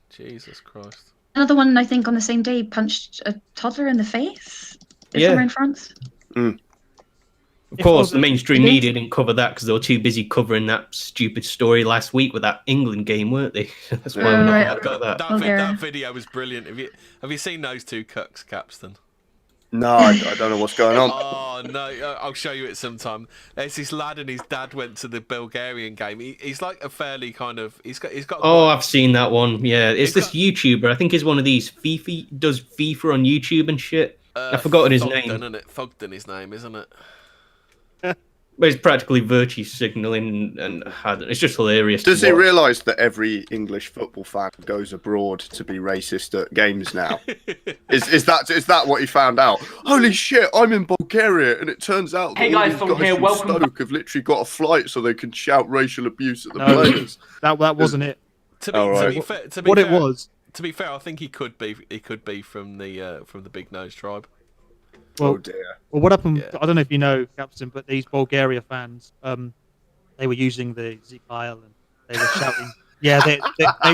Jesus Christ. Another one, I think, on the same day punched a toddler in the face. Yeah. Somewhere in France. Of course, the mainstream media didn't cover that because they were too busy covering that stupid story last week with that England game, weren't they? That's why we're not about that. That video was brilliant. Have you seen those two cucks, Capstan? No, I don't know what's going on. Oh no, I'll show you it sometime. There's this lad and his dad went to the Bulgarian game. He's like a fairly kind of he's got. Oh, I've seen that one. Yeah, it's this YouTuber. I think he's one of these does FIFA on YouTube and shit. I've forgotten his name. Thogden, his name, isn't it? But it's practically virtue signaling, and it's just hilarious. Does he realise that every English football fan goes abroad to be racist at games now? is that what he found out? Holy shit! I'm in Bulgaria, and it turns out that all these guys from Stoke have literally got a flight so they can shout racial abuse at the players. That wasn't it. To be fair, I think he could be from the Big Nose tribe. Well, oh dear. Well, what happened? Yeah. I don't know if you know, Captain, but these Bulgaria fans, they were using the Zikyle and they were shouting. Yeah, they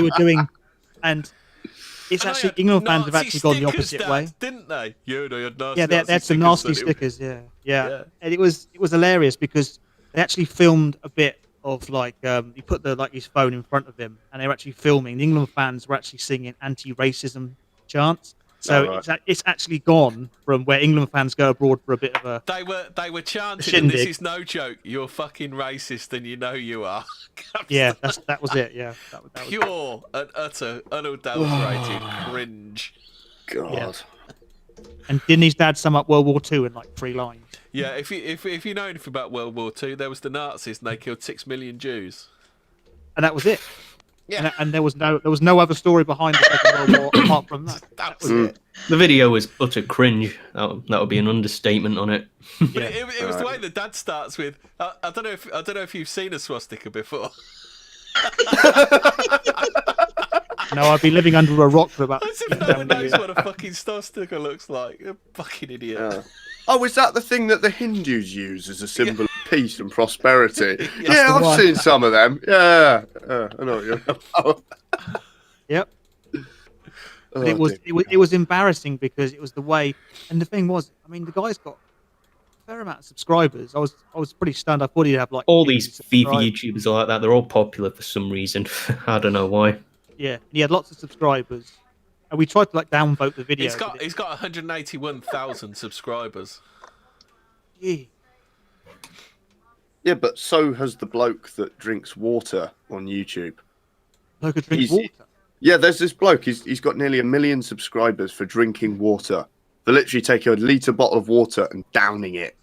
were doing, and it's actually England fans have actually gone the opposite way, didn't they? They had some nasty stickers. Yeah. And it was hilarious because they actually filmed a bit of like he put his phone in front of him, and they were actually filming. The England fans were actually singing anti-racism chants. So it's actually gone from where England fans go abroad for a bit of a. They were chanting, and this is no joke. You're fucking racist, and you know you are. Yeah, that was it. Yeah, that pure and utter, unadulterated cringe. God. Yeah. And didn't his dad sum up World War II in like 3 lines? Yeah, if you know anything about World War II, there was the Nazis, and they killed 6 million Jews. And that was it. Yeah. And there was no other story behind the Second World War apart from that. That was it. The video was utter cringe. That would be an understatement on it. But it was the way the dad starts with. I don't know if you've seen a swastika before. No, I've been living under a rock for about. As if no one knows what a fucking swastika looks like. You're a fucking idiot. Yeah. Oh, is that the thing that the Hindus use as a symbol of peace and prosperity? Yeah, I've seen some of them. Yeah, I know what you're about. Yep. But it was embarrassing because it was the way, and the thing was, I mean, the guy's got a fair amount of subscribers. I was pretty stunned. I thought he'd have like all these FIFA YouTubers are like that. They're all popular for some reason. I don't know why. Yeah, he had lots of subscribers. And we tried to like downvote the video. He's got 181,000 subscribers. Yeah. Yeah, but so has the bloke that drinks water on YouTube. Bloke that drinks water? Yeah, there's this bloke. He's got nearly 1 million subscribers for drinking water. They literally take a litre bottle of water and downing it.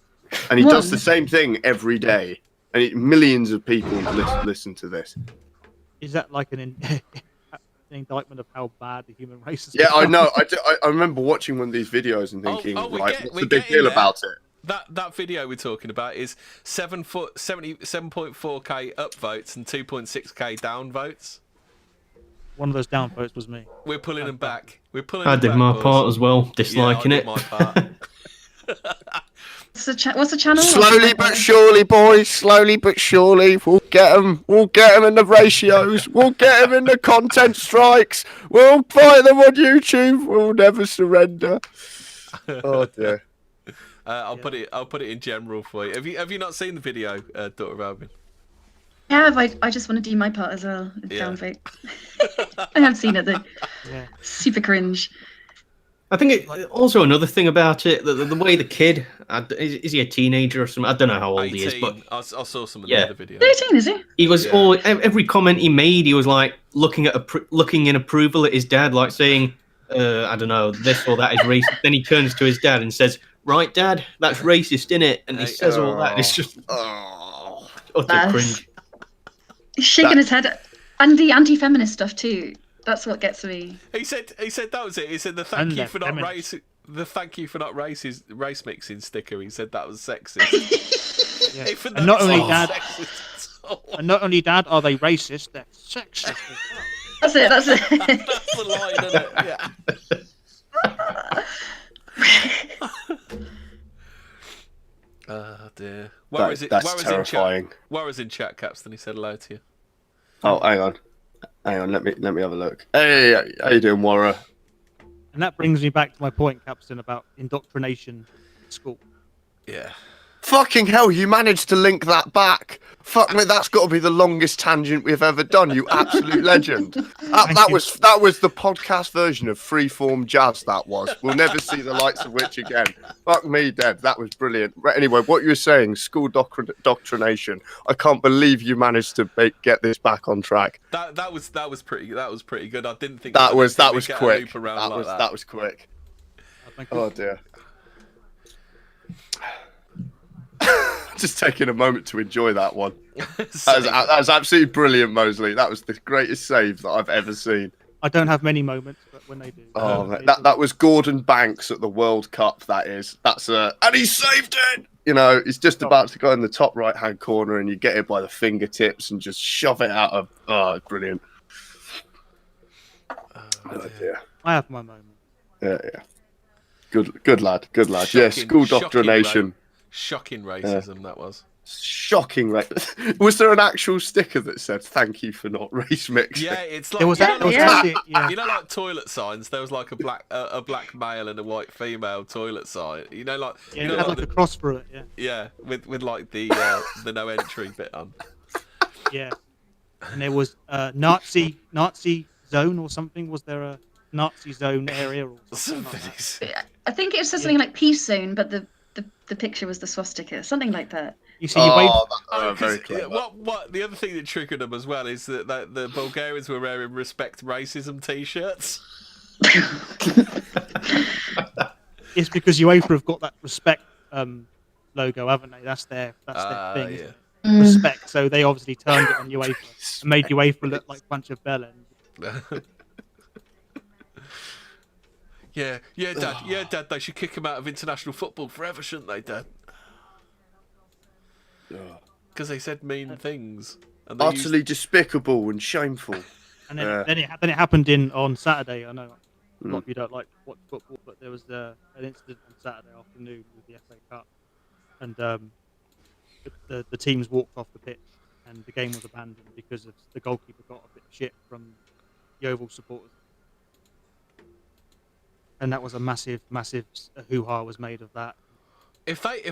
And he does the same thing every day. And millions of people listen to this. Is that like an indictment of how bad the human race is? Yeah, I know. I remember watching one of these videos and thinking, what's the big deal about it? That video we're talking about is 7.4k upvotes and 2.6k downvotes. One of those downvotes was me. We're pulling them back. I did my part as well, disliking it. My part. What's the channel? Slowly but surely, boys. Slowly but surely, we'll get them. We'll get them in the ratios. We'll get them in the content strikes. We'll fight them on YouTube. We'll never surrender. Oh dear. I'll put it in general for you. Have you not seen the video, Daughter Alvin? Yeah, I just want to do my part as well. Downvote. I have seen it though. Yeah. Super cringe. I think also another thing about it, the way the kid is he a teenager or something? I don't know how old 18. he is, but I saw some of the other videos. 18, is he? He was every comment he made, he was like looking in approval at his dad, like saying, I don't know, this or that is racist. Then he turns to his dad and says, "Right, Dad, that's racist, innit?" And he says all that. And it's just utter cringe. He's shaking his head. And the anti-feminist stuff too. That's what gets me. He said that was it. He said the And thank you the for not feminist. race mixing sticker. He said that was sexist. Yeah. Even And though not it's only not that, sexist at all. and not only that are they racist, they're sexist as well. That's it. That's it. That's the line, isn't it? Yeah. Oh dear. That's terrifying. Warren's in chat, Capstan. He said hello to you. Oh, hang on. Let me have a look. Hey, how you doing, Warra? And that brings me back to my point, Capstan, about indoctrination at school. Yeah. Fucking hell, you managed to link that back. Fuck me, that's got to be the longest tangent we've ever done. You absolute legend. That was the podcast version of freeform jazz. That was. We'll never see the likes of which again. Fuck me, dead. That was brilliant. Right, anyway, what you were saying, school doctrination. I can't believe you managed to get this back on track. That was pretty good. I didn't think that was we'd quick. get a loop around That was quick. Oh dear. Just taking a moment to enjoy that one. That was absolutely brilliant, Mosley. That was the greatest save that I've ever seen. I don't have many moments, but when they do. Oh, that was Gordon Banks at the World Cup. And he saved it. You know, he's just about to go in the top right-hand corner, and you get it by the fingertips and just shove it out of. Oh, brilliant. Oh dear. I have my moment. Yeah. Good lad. Yeah, school doctrination. Shocking racism, that was. Shocking. Was there an actual sticker that said "Thank you for not race mixing"? Yeah, it's like you know, like toilet signs. There was like a black male and a white female toilet sign. You know, like it had like a cross through it. Yeah. Yeah, with like the no entry bit on. Yeah, and there was Nazi zone or something. Was there a Nazi zone area or something like that? I think it said something like peace zone, but the picture was the swastika, something like that. You see, very clever. What the other thing that triggered them as well is that the Bulgarians were wearing "Respect Racism" T-shirts. It's because UEFA have got that respect logo, haven't they? That's their thing. Yeah. Respect. So they obviously turned it on UEFA and made UEFA look like a bunch of bellends. Yeah, Dad. They should kick him out of international football forever, shouldn't they, Dad? Because they said mean things. And Utterly despicable and shameful. And then it happened on Saturday. I know a lot of you don't like watch football, but there was an incident on Saturday afternoon with the FA Cup, and the teams walked off the pitch, and the game was abandoned because of the goalkeeper got a bit of shit from Yeovil supporters. And that was a massive hoo-ha was made of that. If they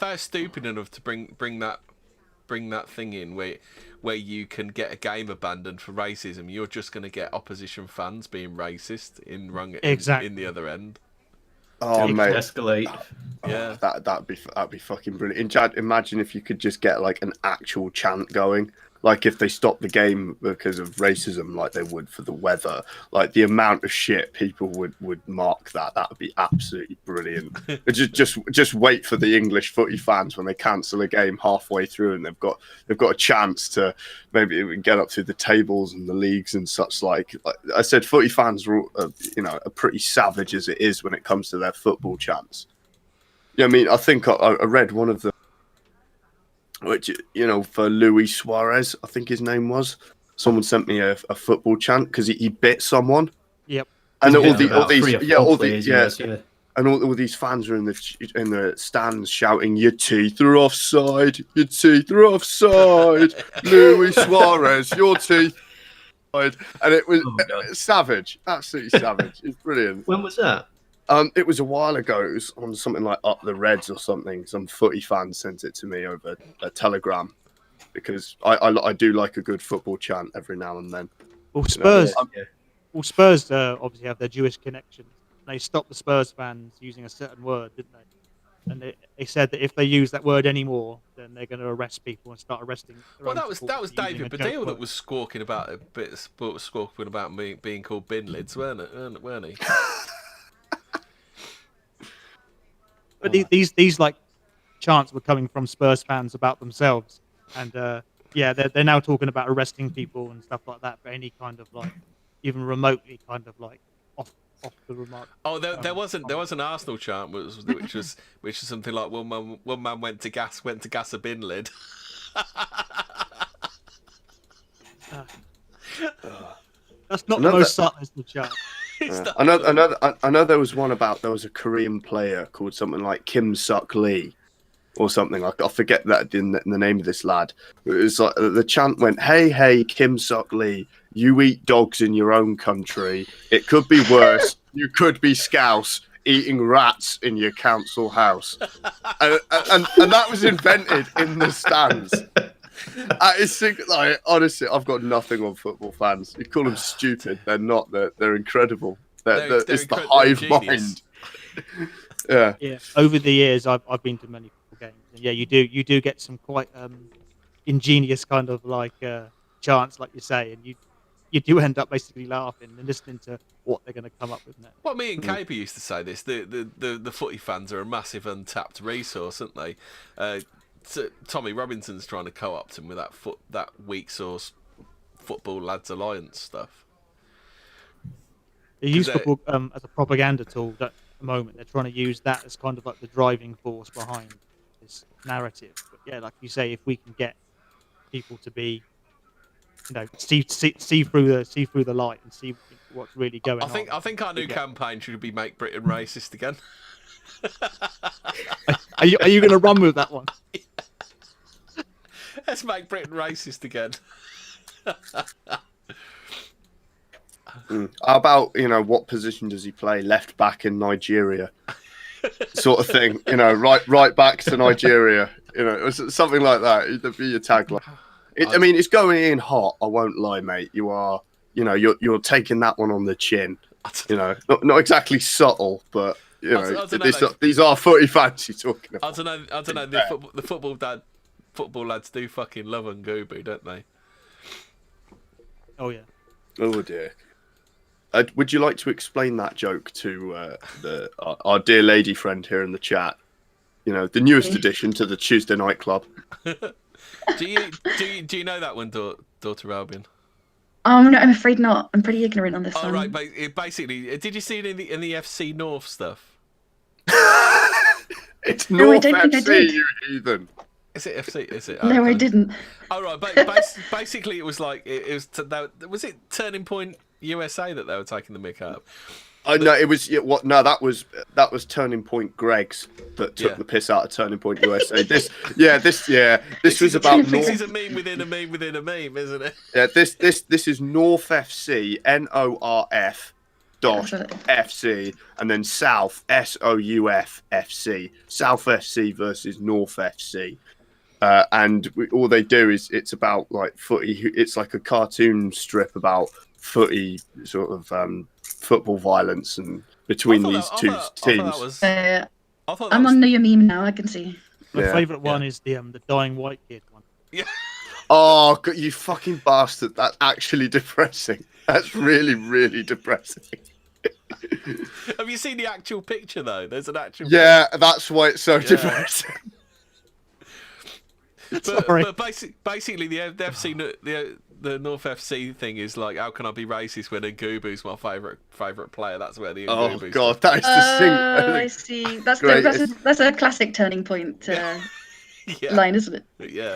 are stupid enough to bring that thing in where you can get a game abandoned for racism, you're just going to get opposition fans being racist in the other end. Oh mate, escalate. Yeah, that'd be fucking brilliant. Imagine if you could just get like an actual chant going. Like if they stopped the game because of racism, like they would for the weather, like the amount of shit people would mark that would be absolutely brilliant. just wait for the English footy fans when they cancel a game halfway through and they've got a chance to maybe get up through the tables and the leagues and such. Like I said, footy fans are pretty savage as it is when it comes to their football chants. Yeah, I mean, I think I read one of them. Which, for Luis Suarez, I think his name was. Someone sent me a football chant because he bit someone. Yep. And all these fans are in the stands shouting, "Your teeth are offside! Your teeth are offside! Luis Suarez, your teeth!" And it was savage, absolutely savage. It's brilliant. When was that? It was a while ago. It was on something like Up the Reds or something. Some footy fan sent it to me over a Telegram because I do like a good football chant every now and then. Well, Spurs obviously have their Jewish connections. They stopped the Spurs fans using a certain word, didn't they? And they said that if they use that word anymore, then they're going to arrest people and start arresting. Well, that was David Baddiel that was squawking about being called bin lids, weren't he? But these like chants were coming from Spurs fans about themselves, and yeah, they're now talking about arresting people and stuff like that for any kind of like, even remotely kind of like off the remark. Oh, there was an Arsenal chant which was something like one man went to gas a bin lid. That's not the most subtle as the chant. I know there was one about there was a Korean player called something like Kim Suk Lee or something. I forget that in the name of this lad. It was like the chant went, "Hey, Kim Suk Lee, you eat dogs in your own country. It could be worse. You could be scouse eating rats in your council house." And that was invented in the stands. Like, honestly, I've got nothing on football fans. You call them stupid, they're not. They're incredible. It's the hive mind. Yeah. Over the years, I've been to many football games, and yeah, you do get some quite ingenious kind of like chants, like you say, and you do end up basically laughing and listening to what they're going to come up with next. Well, me and Caper used to say this. The footy fans are a massive untapped resource, aren't they? So Tommy Robinson's trying to co-opt him with that weak source Football Lads Alliance stuff. They use football as a propaganda tool at the moment. They're trying to use that as kind of like the driving force behind this narrative. But yeah, like you say, if we can get people to be, see through the light and see what's really going on. I think our new campaign should be Make Britain Racist Again. Are you going to run with that one? Let's make Britain racist again. How about, what position does he play? Left back in Nigeria, sort of thing. Right back to Nigeria. Something like that. It'd be your tagline. It's going in hot. I won't lie, mate. You are, you're taking that one on the chin. Not exactly subtle, but these are footy fans you're talking about. I don't know. The football lads do fucking love Ngubu, don't they? Oh yeah. Oh dear. Would you like to explain that joke to our dear lady friend here in the chat? The newest addition to the Tuesday Night Club. Do you know that one, Daughter Albion? No, I'm afraid not. I'm pretty ignorant on this one. Right, basically, did you see it in the FC North stuff? It's North FC, you heathen. Is it FC? Is it? No, I didn't. Oh right, but basically it was like was it Turning Point USA that they were taking the mick out? No, it was that was Turning Point Greg's that took the piss out of Turning Point USA. This was about This is a meme within a meme within a meme, isn't it? Yeah, this is North FC, NORF FC, and then South SOUF FC, South FC versus North FC. And all they do is it's about like footy. It's like a cartoon strip about footy, sort of football violence and between these two teams. I'm on your meme now. I can see. My favourite one is the dying white kid one. Yeah. Oh, you fucking bastard! That's actually depressing. That's really, really depressing. Have you seen the actual picture though? There's an actual. Yeah, that's why it's so depressing. But basically, the FC, the North FC thing is like, how can I be racist when Ngubu's my favourite player? That's where the Ngubu's. Oh god, that is the thing. Oh, I see. That's a classic Turning Point line, isn't it? Yeah.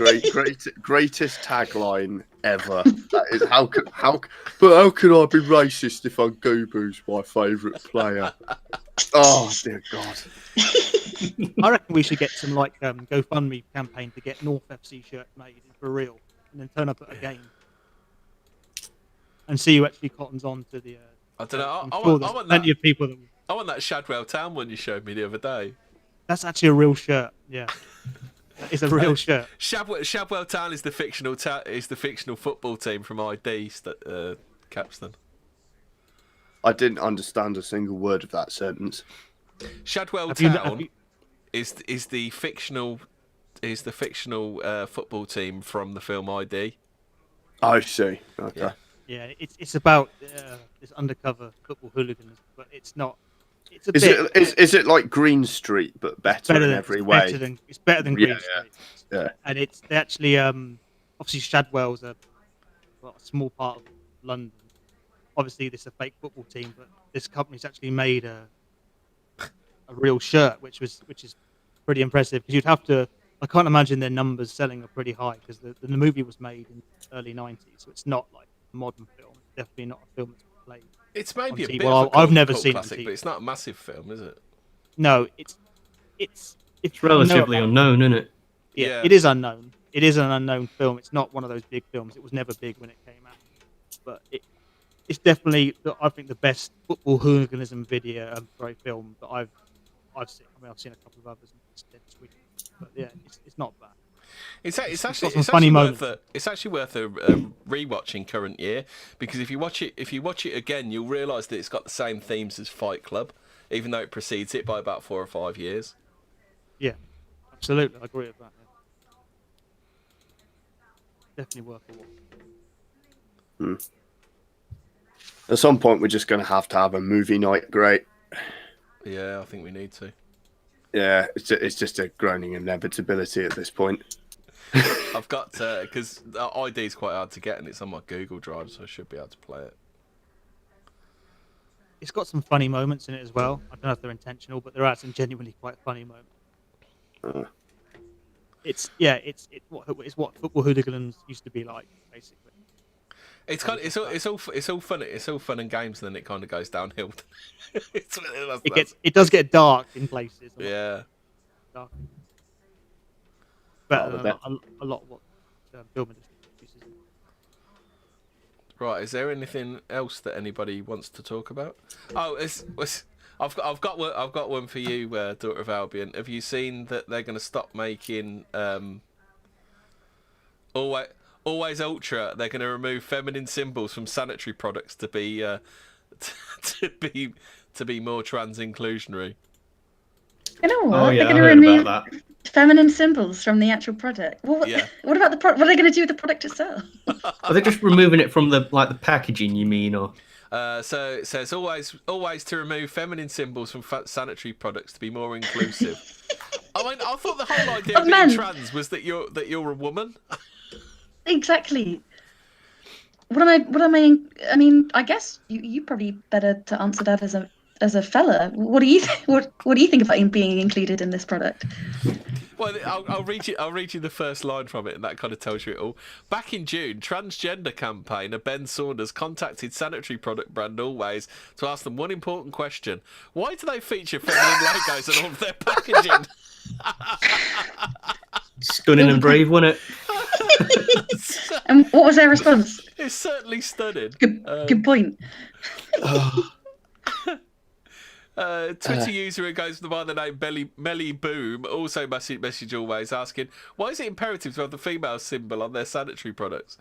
Greatest tagline ever. That is how could I be racist if Ngubu's my favourite player? Oh dear God. I reckon we should get some like GoFundMe campaign to get North FC shirts made for real, and then turn up at a game and see who actually cottons on to the. I don't know. I want plenty of people that. I want that Shadwell Town one you showed me the other day. That's actually a real shirt. Yeah, it's a real shirt. Shadwell Town is the fictional football team from ID Capstan. I didn't understand a single word of that sentence. Shadwell Town is the fictional football team from the film ID. I see. Okay. Yeah, it's about this undercover football hooligans, but it's not. It's a is it like Green Street but better in every way? It's better than Green Street. Yeah. And they actually obviously Shadwell's a small part of London. Obviously, this is a fake football team, but this company's actually made a real shirt, which is pretty impressive. Because you'd have to, I can't imagine their numbers selling are pretty high because the movie was made in the early '90s, so it's not like a modern film. It's definitely not a film that's played. It's maybe a TV. bit Well, of a I've never cult seen classic, it on but TV. it's not a massive film, is it? No, it's It's relatively unknown, isn't it? Yeah, it is unknown. It is an unknown film. It's not one of those big films. It was never big when it came out, but it's definitely, I think, the best football hooliganism film that I've seen. I mean, I've seen a couple of others, but yeah, it's not bad. It's got actually some funny moments. it's actually worth a rewatching current year, because if you watch it again, you'll realise that it's got the same themes as Fight Club, even though it precedes it by about 4 or 5 years. Yeah, absolutely, I agree with that. Yeah. Definitely worth a watch. At some point, we're just going to have a movie night. Great. Yeah, I think we need to. Yeah, it's just a groaning inevitability at this point. I've got because the ID is quite hard to get, and it's on my Google Drive, so I should be able to play it. It's got some funny moments in it as well. I don't know if they're intentional, but there are some genuinely quite funny moments. It's what football hooligans used to be like, basically. It's kind of, it's all fun and games, and then it kind of goes downhill. It does get dark in places. Yeah. Dark. Better than a lot of what film industry produces. Right, is there anything else that anybody wants to talk about? Oh, I've got one for you, Daughter of Albion. Have you seen that they're going to stop making Always Ultra? They're going to remove feminine symbols from sanitary products to be to be more trans inclusionary. You know what? Oh, yeah, They're I going to heard remove about that. feminine symbols from the actual product. Well, Yeah. What about the product? What are they going to do with the product itself? Are they just removing it from the packaging? You mean, or? So it says always to remove feminine symbols from sanitary products to be more inclusive. I mean, I thought the whole idea of being trans was that you're a woman. Exactly. What am I? I mean, I guess you probably better to answer that as a fella. What do you what do you think about being included in this product? Well, I'll read you the first line from it, and that kind of tells you it all. Back in June, transgender campaigner Ben Saunders contacted sanitary product brand Always to ask them one important question: why do they feature feminine logos on all of their packaging? Stunning and brave, wasn't it? And what was their response? It's certainly stunning. Good point. Twitter user who goes by the name Melly Boom also message Always asking, why is it imperative to have the female symbol on their sanitary products?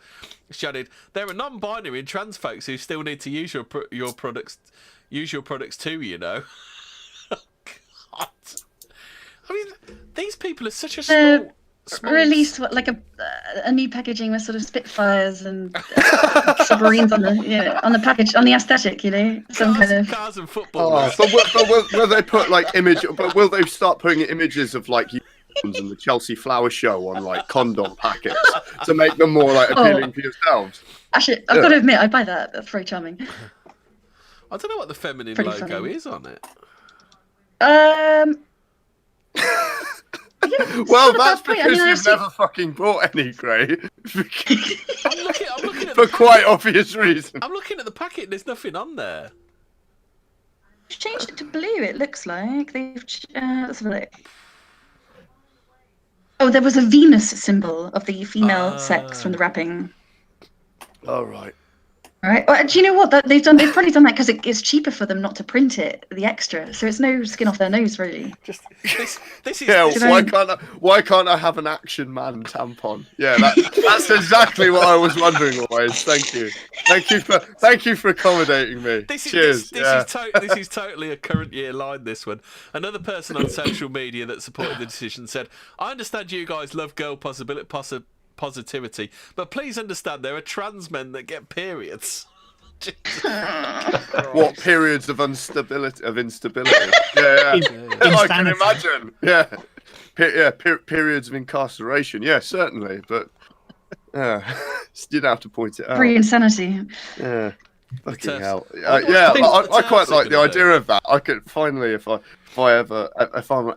She added, there are non-binary and trans folks who still need to use your products too, you know. God. I mean, these people are such a small release a new packaging with sort of Spitfires and submarines on the package, on the aesthetic, some kind of cars and football. But will they put But will they start putting images of and the Chelsea Flower Show on condom packets to make them more appealing for yourselves? Actually, I've got to admit, I buy that. That's very charming. I don't know what the feminine Pretty logo funny. is on it. Yeah, well, that's point. because you've never fucking bought any, Gray. I'm looking at for quite obvious reasons. I'm looking at the packet and there's nothing on there. Changed it to blue, it looks like. They've let's have a look. Oh, there was a Venus symbol of the female sex from the wrapping. All right. All right. Well, do you know what they've done? They've probably done that because it's cheaper for them not to print it, the extra. So it's no skin off their nose, really. Just this is. Yeah. Why can't I have an Action Man tampon? Yeah, that's exactly what I was wondering. Always. Thank you for accommodating me. Cheers. This is totally a current year line. This one. Another person on social media that supported the decision said, "I understand you guys love girl positivity, but please understand there are trans men that get periods." What periods of instability? Yeah. I can imagine. Yeah. Periods of incarceration. Yeah, certainly. But Yeah, you don't have to point it out. Free insanity. Yeah. Fucking Tess, hell. I wonder Yeah, what the I quite TARDIS are like the gonna do. idea of that. I could finally, if I'm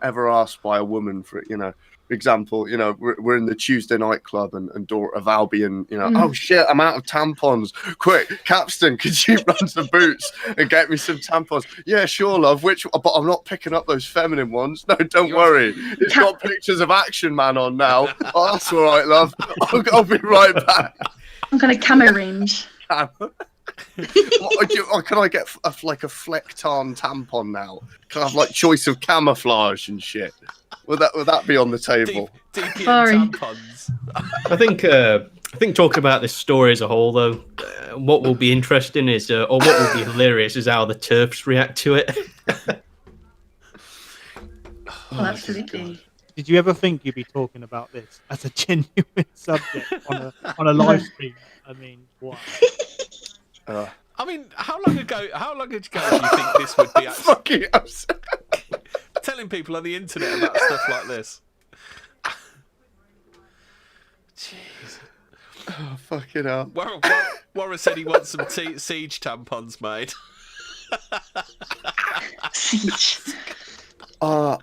ever asked by a woman for, for example, we're in the Tuesday night club and Dora of Albion, oh shit, I'm out of tampons. Quick, Capstan, could you run to Boots and get me some tampons? Yeah, sure, love. But I'm not picking up those feminine ones. No, don't worry. It's got pictures of Action Man on now. Oh, that's all right, love. I'll be right back. Some kind of camo range. Or can I get a Flectarn tampon now? Can I have choice of camouflage and shit? Would that be on the table? DPM Sorry. tampons. I think talking about this story as a whole, though, what will be interesting is, or what will be hilarious, is how the TERFs react to it. Oh, absolutely. Did you ever think you'd be talking about this as a genuine subject on a live stream? I mean, what? I mean, how long ago do you think this would be actually Fucking telling people on the internet about stuff like this? Jeez. Oh, fucking hell. Warren said he wants some siege tampons made. Siege. On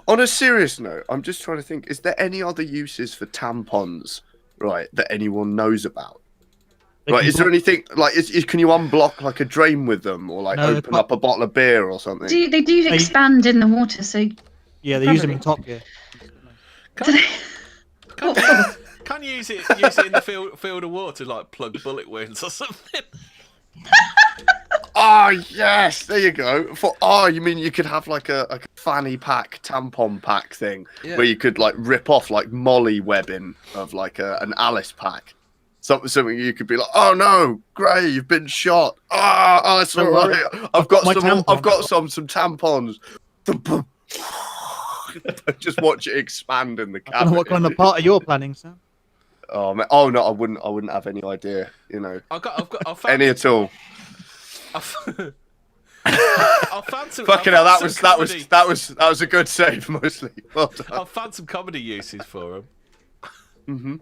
a serious note, I'm just trying to think, is there any other uses for tampons, right, that anyone knows about? Right, is there anything, can you unblock, a drain with them, or, No, open up a bottle of beer or something? They do expand in the water, so... Yeah, they use them in Top Gear. Can you use it in the field of water, plug bullet wounds or something? Oh, yes, there you go. You mean you could have a fanny pack, tampon pack thing, where you could rip off molly webbing of an Alice pack. Something you could be like, oh no, Gray, you've been shot. Oh, it's all right. I've got some tampons. Just watch it expand in the I don't know cabin. what kind of party you're planning, Sam. Oh man, oh no, I wouldn't have any idea. I've found Any at all. I found some. Fucking hell, that was a good save, mostly. Well done. I've found some comedy uses for them. Mm-hmm.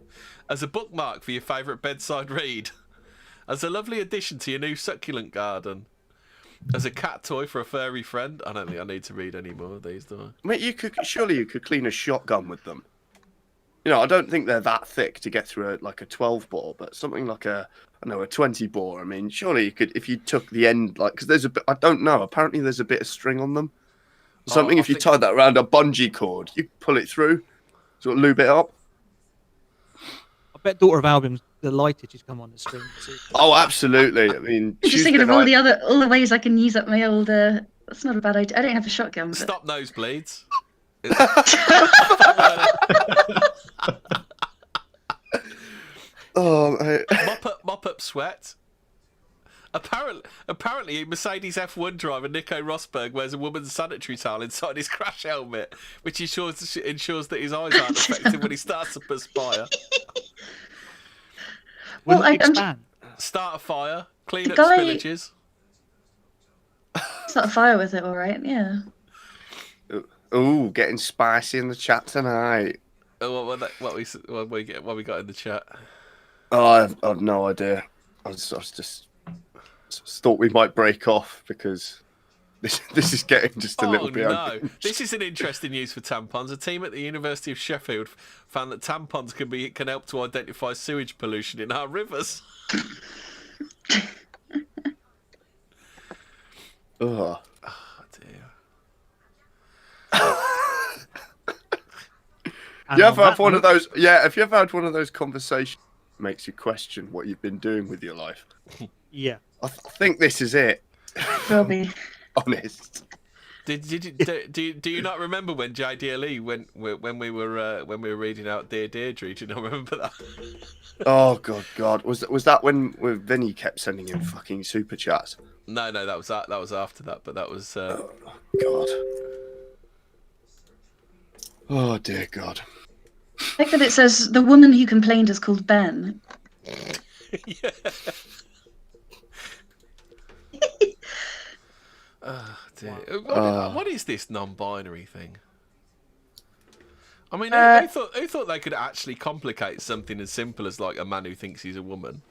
As a bookmark for your favourite bedside read. As a lovely addition to your new succulent garden. As a cat toy for a furry friend. I don't think I need to read any more of these, do I? Mate, you could clean a shotgun with them. I don't think they're that thick to get through a 12 bore, but something like a 20 bore. I mean, surely you could, if you took the end, because there's a bit, I don't know, apparently there's a bit of string on them. Something, if you tied that around a bungee cord, you could pull it through, sort of lube it up. I bet Daughter of Albion's delighted she's come on the stream. Oh, absolutely. I mean, I'm just thinking of all the ways I can use up my old. That's not a bad idea. I don't have a shotgun. But... Stop nosebleeds. Oh, mop up sweat. Apparently, Mercedes F1 driver Nico Rosberg wears a woman's sanitary towel inside his crash helmet, which ensures that his eyes aren't affected when he starts to perspire. Well, expand. Start a fire, clean up spillages. Start a fire with it, all right? Yeah. Ooh, getting spicy in the chat tonight. Oh, what we got in the chat? Oh, I've no idea. I was just thought we might break off because this is getting just a little bit. No, this is an interesting use for tampons. A team at the University of Sheffield found that tampons can help to identify sewage pollution in our rivers. Oh dear. You ever had one of those? Yeah, if you ever had one of those conversations that makes you question what you've been doing with your life. Yeah. I think this is it. Will be. Honest. Do you not remember when JDLE when we were reading out Dear Deirdre? Do you not remember that? Oh God! Was that when Vinny kept sending in fucking super chats? No, that was after that. But that was. Oh God. Oh dear God. I like that it says the woman who complained is called Ben. Yeah. Oh dear. What is this non-binary thing? I mean, who thought they could actually complicate something as simple as like a man who thinks he's a woman?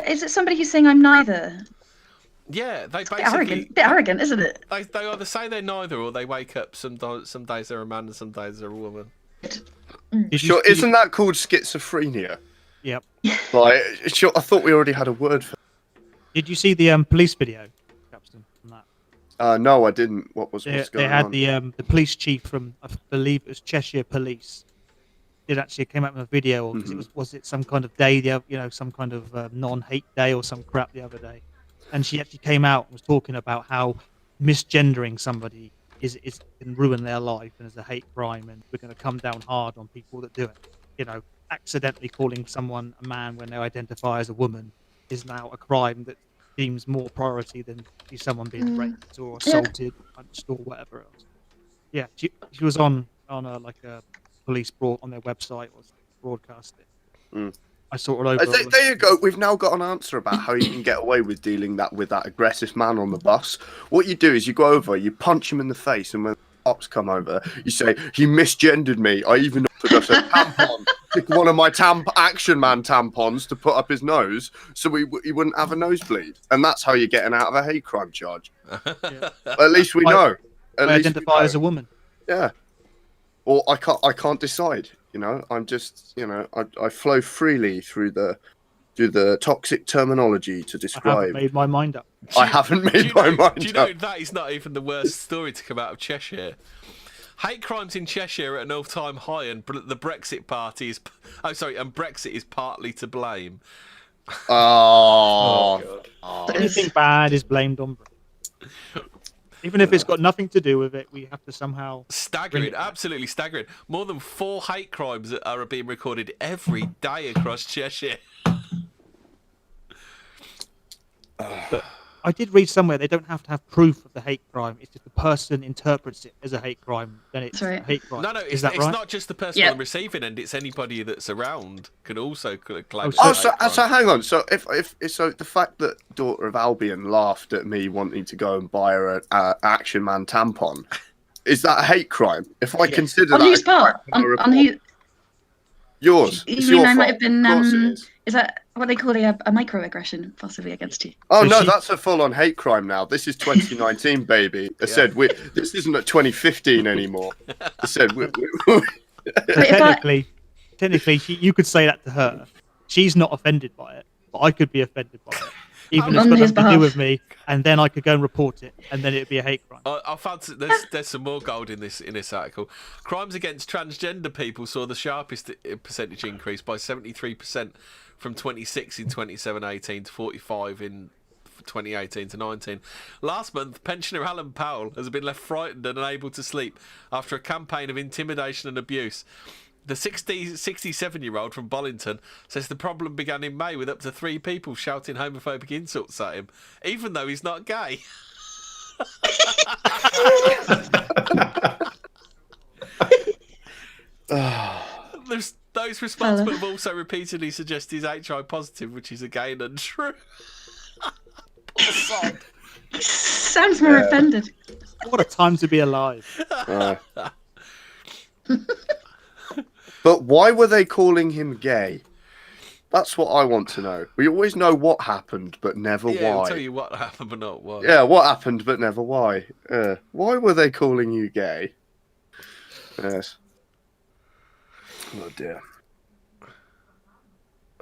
Is it somebody who's saying I'm neither? Yeah, they It's basically a bit arrogant, isn't it? they either say they're neither, or they wake up some days they're a man and some days they're a woman. Sure, isn't that called schizophrenia? Yep. Like, sure, I thought we already had a word for. Did you see the police video, Capstan, from that? No, I didn't. What's going They had on? the police chief from, I believe it was Cheshire Police. It actually came out with a video, because was it some kind of day, some kind of non-hate day or some crap the other day, and she actually came out and was talking about how misgendering somebody is can ruin their life and is a hate crime, and we're going to come down hard on people that do it. Accidentally calling someone a man when they identify as a woman is now a crime that seems more priority than someone being raped or assaulted, punched, or whatever else. Yeah, she was on a police on their website or broadcast it. I saw it all over. There you go. We've now got an answer about how you can get away with dealing with that aggressive man on the bus. What you do is you go over, you punch him in the face, and when the cops come over, you say, "He misgendered me. I even offered us a tampon, pick one of my Action Man tampons to put up his nose, so he wouldn't have a nosebleed." And that's how you're getting out of a hate crime charge. Yeah. At least we know. I identify as a woman. Yeah. Or I can't decide. I'm just, I flow freely through the toxic terminology to I describe. haven't made my mind up. I haven't made my mind up. Do you know that is not even the worst story to come out of Cheshire? Hate crimes in Cheshire are at an all-time high, and the Brexit party is. Oh, sorry, and Brexit is partly to blame. Oh. Anything bad is blamed on Britain. Even if it's got nothing to do with it, we have to somehow... Staggering, absolutely staggering. More than 4 hate crimes are being recorded every day across Cheshire. But I did read somewhere they don't have to have proof of the hate crime. It's if the person interprets it as a hate crime, then it's a hate crime. No, is that right? not just the person on the receiving end. It's anybody that's around can also claim. So hang on. So if the fact that daughter of Albion laughed at me wanting to go and buy her an Action Man tampon, is that a hate crime? If I consider on that whose part? On who? Yours. You mean I might have been? Is that what they call a microaggression, possibly against you? Oh no, that's a full-on hate crime now. This is 2019, baby. I said this isn't at 2015 anymore. I said technically, you could say that to her. She's not offended by it, but I could be offended by it. Even if it's got nothing to do with me, and then I could go and report it, and then it'd be a hate crime. I found there's some more gold in this article. Crimes against transgender people saw the sharpest percentage increase by 73% from 26 in 2018 to 45 in 2018 to 19. Last month, pensioner Alan Powell has been left frightened and unable to sleep after a campaign of intimidation and abuse. The 67-year-old from Bollington says the problem began in May with up to 3 people shouting homophobic insults at him, even though he's not gay. Those responsible have also repeatedly suggested he's HIV positive, which is again untrue. Poor sod. Sounds more offended. What a time to be alive. But why were they calling him gay? That's what I want to know. We always know what happened, but never why. I'll tell you what happened, but not why. Yeah, what happened, but never why. Why were they calling you gay? Yes. Oh dear.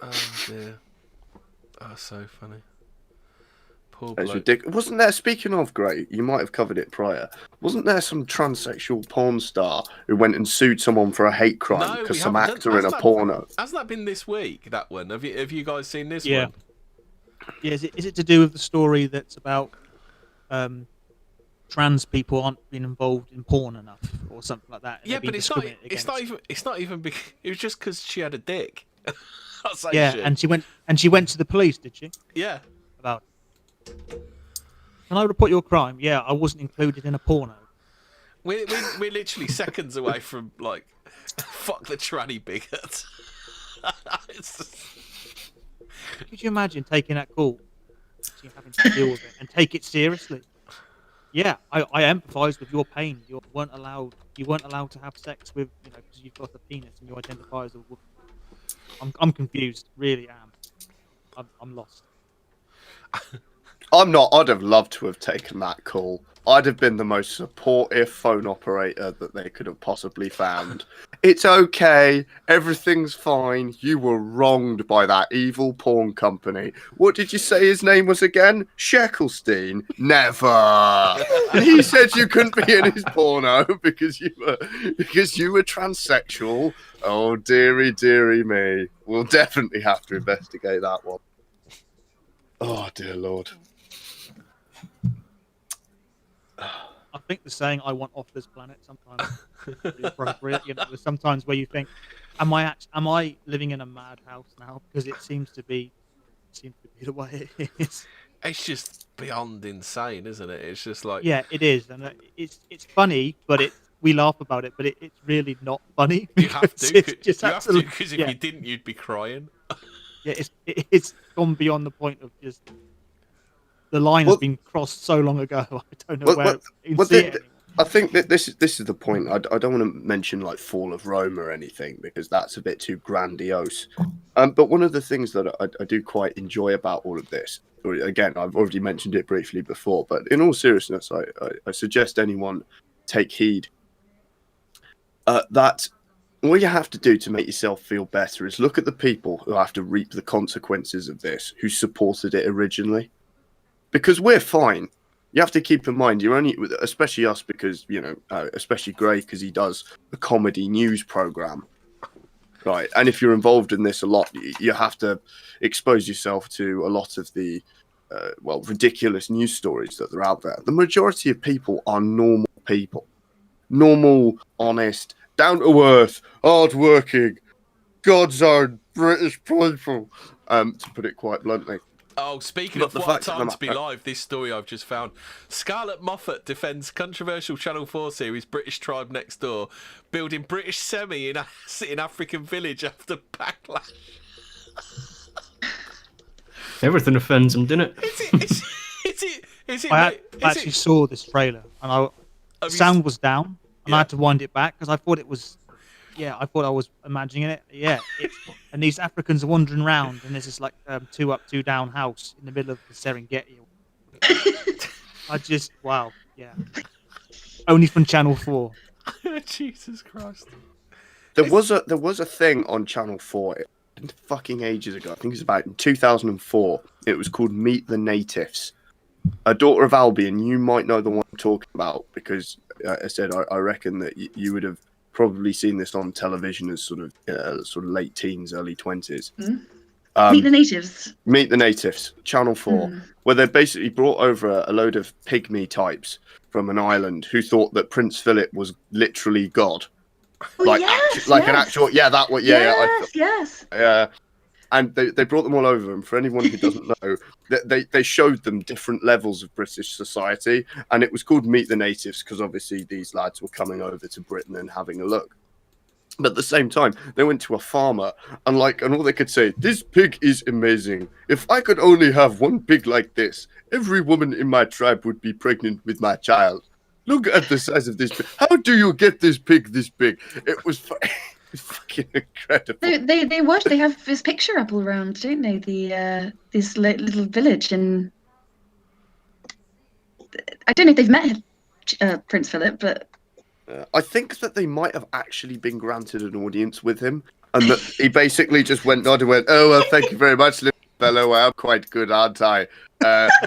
Oh dear. Oh, so funny. Poor That's bloke. ridiculous. Wasn't there, speaking of great, you might have covered it prior, wasn't there some transsexual porn star who went and sued someone for a hate crime because some actor in a porno? Hasn't that been this week, that one? Have you guys seen this one? Yeah, is it to do with the story that's about trans people aren't being involved in porn enough or something like that? Yeah, but it's not even it was just because she had a dick. And she went to the police, did she? Yeah. About can I report your crime? Yeah, I wasn't included in a porno. We're literally seconds away from like fuck the tranny bigot. Could you imagine taking that call, having to deal with it, and take it seriously? yeah, I empathise with your pain. You weren't allowed to have sex with, because you've got a penis and you identify as a woman. I'm confused, really am. I'm lost. I'm not. I'd have loved to have taken that call. I'd have been the most supportive phone operator that they could have possibly found. It's okay. Everything's fine. You were wronged by that evil porn company. What did you say his name was again? Sheckelstein? Never. And he said you couldn't be in his porno because you were transsexual. Oh, dearie me. We'll definitely have to investigate that one. Oh, dear Lord. I think the saying "I want off this planet" sometimes is pretty appropriate. There's sometimes where you think, "Am I living in a madhouse now?" Because it seems to be the way it is. It's just beyond insane, isn't it? It's just like, Yeah, it is, and it's funny, but we laugh about it, but it's really not funny. you have to, It's because if you didn't, you'd be crying. Yeah, it's gone beyond the point of just the line has been crossed so long ago. I don't know where you can see it anymore. I think that this is the point. I don't want to mention like Fall of Rome or anything because that's a bit too grandiose. But one of the things that I do quite enjoy about all of this, again, I've already mentioned it briefly before, but in all seriousness, I suggest anyone take heed that all you have to do to make yourself feel better is look at the people who have to reap the consequences of this, who supported it originally. Because we're fine. You have to keep in mind, you're only, especially us, because, especially Gray, because he does a comedy news program, right? And if you're involved in this a lot, you have to expose yourself to a lot of the, ridiculous news stories that are out there. The majority of people are normal people. Normal, honest, down-to-earth, hard-working, God's own British people, to put it quite bluntly. Oh, speaking But of the what a fact of the time to be matter- live, this story I've just found. Scarlett Moffat defends controversial Channel 4 series British Tribe Next Door, building British semi in African village after backlash. Everything offends them, didn't it? Is it? I actually saw this trailer, and the sound was down, and I had to wind it back because I thought it was. Yeah, I thought I was imagining it. Yeah, and these Africans are wandering around, and there's this like 2 up, 2 down house in the middle of the Serengeti. Wow, yeah. Only from Channel 4. Jesus Christ. There was a thing on Channel 4 fucking ages ago. I think it was about in 2004. It was called Meet the Natives. A Daughter of Albion. You might know the one I'm talking about because I said I reckon that you would have probably seen this on television as sort of late teens, early 20s. Meet the Natives. Meet the Natives, Channel 4, where they basically brought over a load of pygmy types from an island who thought that Prince Philip was literally God. Oh, An actual, that one, yes. And they brought them all over, and for anyone who doesn't know, they showed them different levels of British society, and it was called Meet the Natives because obviously these lads were coming over to Britain and having a look. But at the same time, they went to a farmer, and all they could say, "This pig is amazing. If I could only have one pig like this, every woman in my tribe would be pregnant with my child. Look at the size of this pig. How do you get this pig this big?" It was fucking incredible. They have this picture up all around, don't they? This little village, and I don't know if they've met Prince Philip, but I think that they might have actually been granted an audience with him, and that he basically just went on and went, "Oh well, thank you very much, little fellow. I'm quite good, aren't I?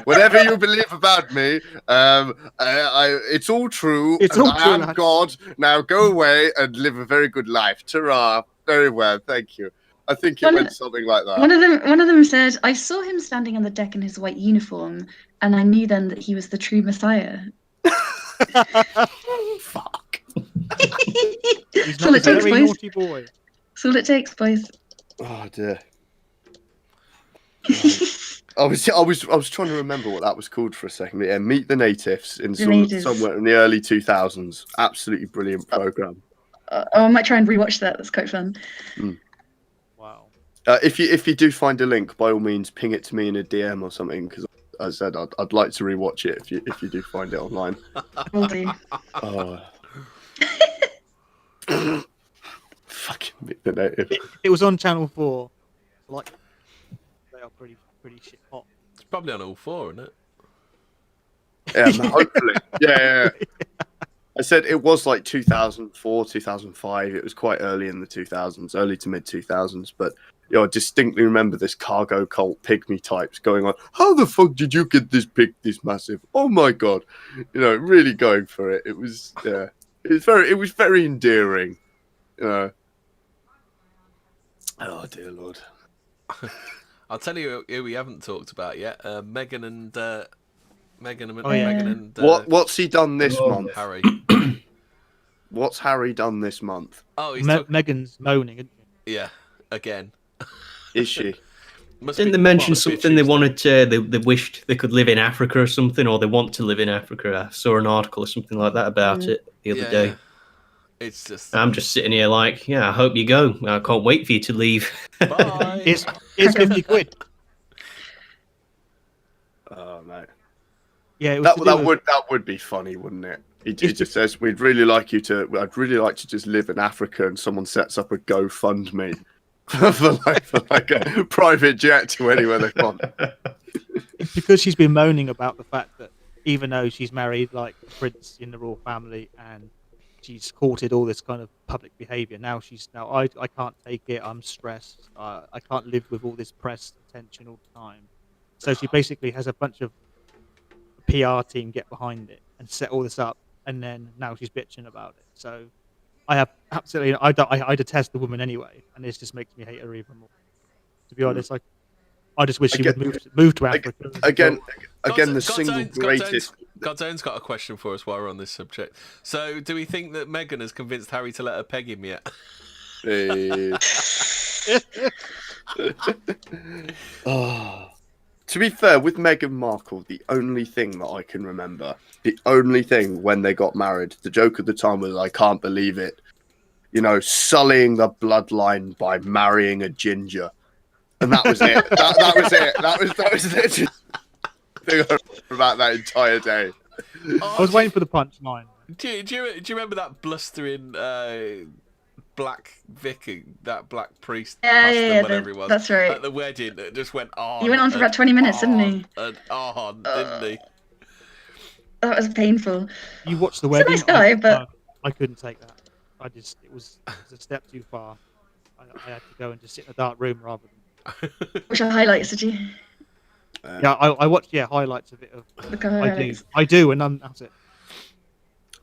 Whatever you believe about me, it's all true. I am God. Now go away and live a very good life. Ta-ra. Very well, thank you." I think it went something like that. One of them said, "I saw him standing on the deck in his white uniform, and I knew then that he was the true Messiah." Fuck. He's not a very naughty boy. That's all it takes, boys. Oh dear. I was trying to remember what that was called for a second. But yeah, Meet the Natives in somewhere in the early 2000s. Absolutely brilliant program. I might try and rewatch that. That's quite fun. Wow. If you do find a link, by all means, ping it to me in a DM or something because I said I'd like to rewatch it if you do find it online. Will do. Oh. Fucking Mick the Native. It was on Channel 4. Like, they are pretty shit hot. It's probably on all four, isn't it? Yeah, hopefully. Yeah. I said it was like 2004, 2005. It was quite early in the 2000s, early to mid 2000s. But I distinctly remember this cargo cult pygmy types going on. How the fuck did you get this pig this massive? Oh my god! Really going for it. It was it was very endearing. Oh dear lord. I'll tell you who we haven't talked about yet. Meghan and What's he done this month? Harry. What's Harry done this month? Oh, Meghan's moaning, isn't she? Yeah, again. Is she? Didn't they mention something they wanted to? They wished they could live in Africa or something, or they want to live in Africa. I saw an article or something like that about it the other day. It's just. I'm just sitting here like, yeah, I hope you go. I can't wait for you to leave. Bye. It's 50 quid. Oh no. Yeah, it was that would be funny, wouldn't it? He just says, I'd really like to just live in Africa, and someone sets up a GoFundMe for like a private jet to anywhere they want. It's because she's been moaning about the fact that even though she's married like a prince in the royal family and she's courted all this kind of public behaviour, now I can't take it. I'm stressed. I can't live with all this press attention all the time. So she basically has a bunch of PR team get behind it and set all this up, and then now she's bitching about it. So I have absolutely I detest the woman anyway, and this just makes me hate her even more. To be honest, I just wish she would move to Africa. Again, the single greatest. Godzone's got a question for us while we're on this subject. So, do we think that Meghan has convinced Harry to let her peg him yet? To be fair, with Meghan Markle, the only thing that I can remember, when they got married, the joke at the time was, I can't believe it, sullying the bloodline by marrying a ginger. And that was it. that was it. That was literally the thing about that entire day. I was waiting for the punchline. Do you remember that blustering black vicar, that black priest, whatever he was? That's right. At the wedding, that just went on. He went on for about 20 minutes, didn't he? And on, didn't he? That was painful. You watched the wedding. He's a nice guy, but I couldn't take that. It was a step too far. I had to go and just sit in a dark room rather than. Which are highlights, did you? Yeah, I watched highlights of it. I do, and that's it.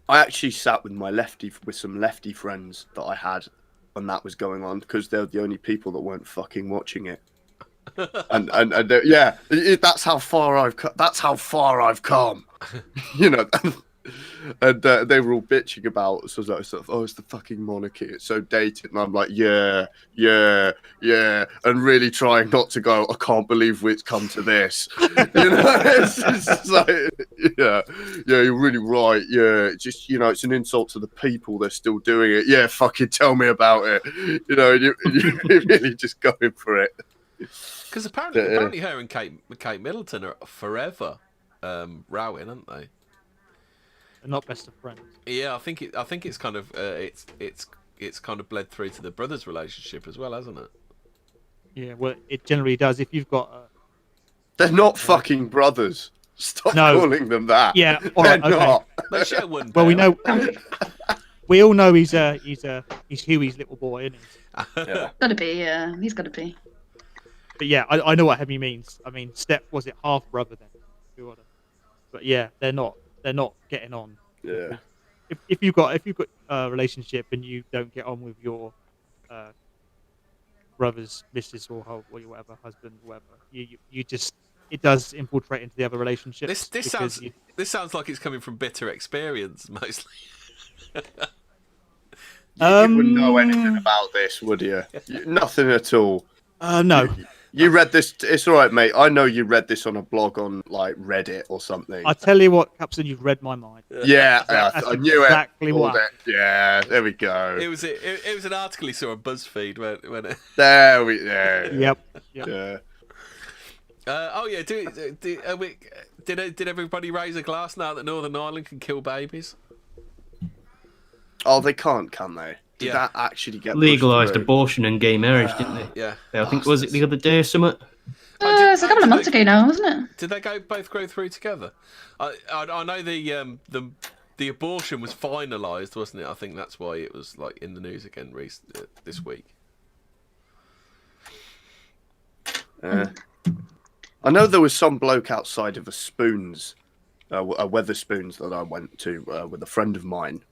I actually sat with some lefty friends that I had when that was going on, because they're the only people that weren't fucking watching it. and that's how far I've come. And they were all bitching about it's the fucking monarchy, it's so dated, and I'm like, yeah, and really trying not to go, I can't believe it's come to this. It's just like, yeah, you're really right. Yeah, it's just it's an insult to the people. They're still doing it. Yeah, fucking tell me about it. You're really just going for it. Because apparently her and Kate Middleton are forever rowing, aren't they? They're not best of friends. Yeah, I think it's kind of it's kind of bled through to the brothers' relationship as well, hasn't it? Yeah, well, it generally does. If you've got, they're not fucking brothers. Stop calling them that. Yeah, all right, they're not. They share one. Well, we know. We all know he's Huey's little boy, isn't he? Yeah. Gotta be, yeah. He's gotta be. But yeah, I know what Hemi means. I mean, was it half brother then? But yeah, they're not getting on. Yeah. If you've got a relationship and you don't get on with your brother's missus or whatever, husband, whatever, you just, it does infiltrate into the other relationships. This sounds like it's coming from bitter experience mostly. You wouldn't know anything about this, would you? Nothing at all. No. You read this. It's all right, mate. I know you read this on a blog on like Reddit or something. I tell you what, Capson, you've read my mind. Yeah, I knew exactly it. What Yeah, there we go. It was an article he saw on BuzzFeed when it. There we. Yeah. Yep. Yeah. Oh yeah, did everybody raise a glass now that Northern Ireland can kill babies? Oh, they can't, can they? Did Yeah. that actually get Legalised pushed through? abortion and gay marriage, didn't they? Yeah. I think was it the other day, something? It's a couple of months ago now, wasn't it? Did they both go through together? I know the abortion was finalised, wasn't it? I think that's why it was like in the news again this week. I know there was some bloke outside of a Weatherspoons that I went to with a friend of mine,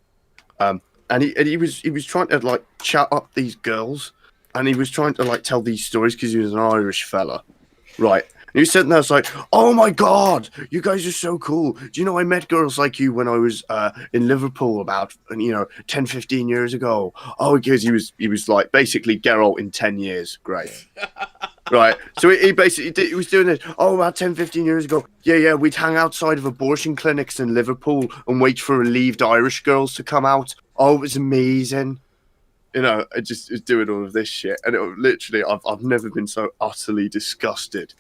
and he was trying to like chat up these girls, and he was trying to like tell these stories because he was an Irish fella, right? And he was sitting there, it's like, oh my god, you guys are so cool. Do you know I met girls like you when I was in Liverpool about 10, 15 years ago? Oh, because he was like basically Geralt in 10 years, great. Right, so he basically he was doing it. Oh, about 10, 15 years ago. Yeah, we'd hang outside of abortion clinics in Liverpool and wait for relieved Irish girls to come out. Oh, it was amazing. I just was doing all of this shit, and literally, I've never been so utterly disgusted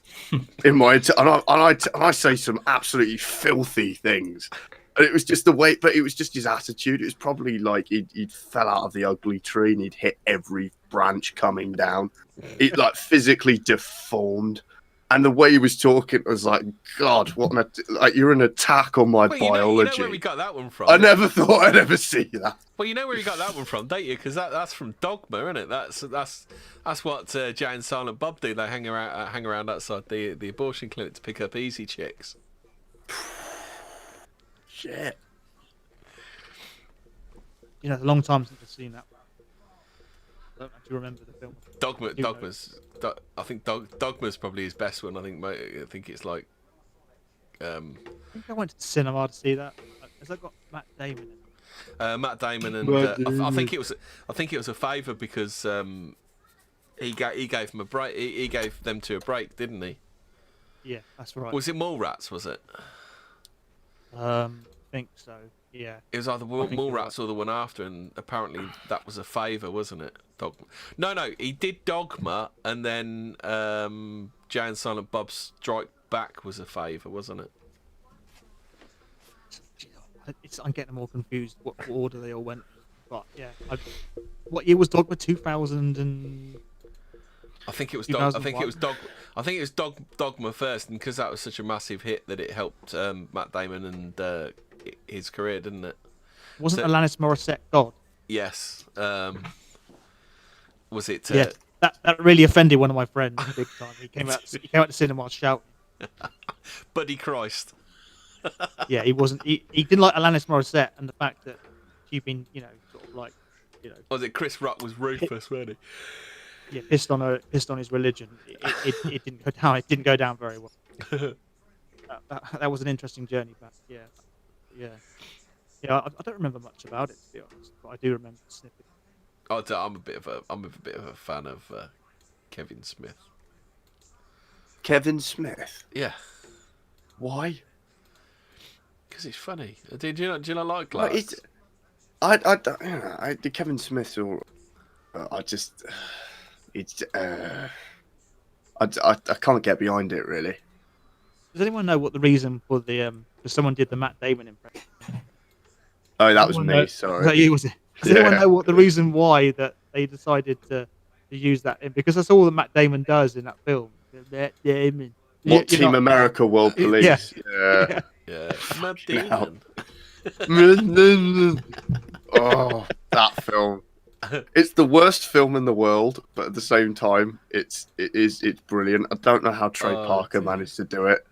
in my and I say some absolutely filthy things, and it was just the way, but it was just his attitude. It was probably like he'd fell out of the ugly tree and he'd hit every branch coming down. It like physically deformed, and the way he was talking was like, God, like you're an attack on my biology. You know where we got that one from? I never thought I'd ever see that. Well, you know where you got that one from, don't you? Because that's from Dogma, isn't it? That's what Jay and Silent Bob do. They hang around outside the abortion clinic to pick up easy chicks. Shit. It's a long time since I've seen that. I don't actually remember the film. I think Dogma's probably his best one. I think it's like. I think I went to the cinema to see that. Has that got Matt Damon in it? Matt Damon and I think it was a favour because he gave them a break. He gave them two a break, didn't he? Yeah, that's right. Was it Mallrats? Was it? I think so. Yeah. It was either Mallrats or the one after, and apparently that was a favour, wasn't it? Dogma. No, he did Dogma, and then Jay and Silent Bob Strike Back was a favour, wasn't it? I'm getting them all confused. What order they all went? But yeah, what year was Dogma? 2000 and. I think it was Dogma first, and because that was such a massive hit that it helped Matt Damon and his career, didn't it? Wasn't Alanis Morissette God? Yes. Was it? Yeah, that really offended one of my friends big time. He came out the cinema shouting. Buddy Christ. Yeah, he wasn't. He didn't like Alanis Morissette, and the fact that she'd been, sort of like, Was it Chris Rock was ruthless, wasn't he? Yeah, pissed on his religion. It didn't go down. It didn't go down very well. That was an interesting journey back. Yeah. I don't remember much about it, to be honest, but I do remember the snippet. I'm a bit of a fan of Kevin Smith. Kevin Smith? Yeah. Why? Because he's funny. Do you not like Glass? The Kevin Smith or I can't get behind it really. Does anyone know what the reason for the because someone did the Matt Damon impression? Oh, that was me. Sorry. Was it? Does anyone know what the reason why that they decided to use that in? Because that's all that Matt Damon does in that film. Matt Damon. What Team America World Police? Yeah. Matt Damon. Oh, that film. It's the worst film in the world, but at the same time, it's brilliant. I don't know how Trey Parker managed to do it.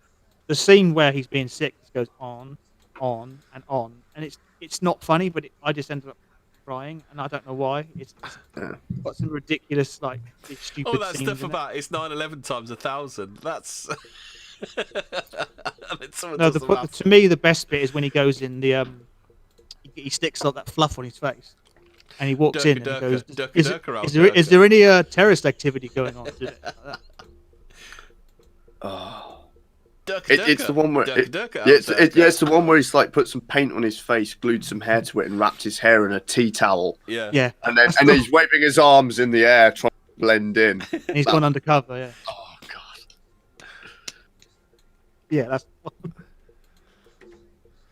The scene where he's being sick just goes on, and on, and it's not funny, but I just ended up crying, and I don't know why. It's got some ridiculous, like, stupid. All that scenes stuff about it's 9/11 times 1,000. That's. No, to me the best bit is when he goes in the he sticks like that fluff on his face, and he walks in and he goes, "Is there any terrorist activity going on today?" Like that. Oh. It's the one where it's the one where he's like put some paint on his face, glued some hair to it, and wrapped his hair in a tea towel. Yeah. And then he's waving his arms in the air, trying to blend in. And he's gone undercover. Yeah. Oh god. Yeah, that's.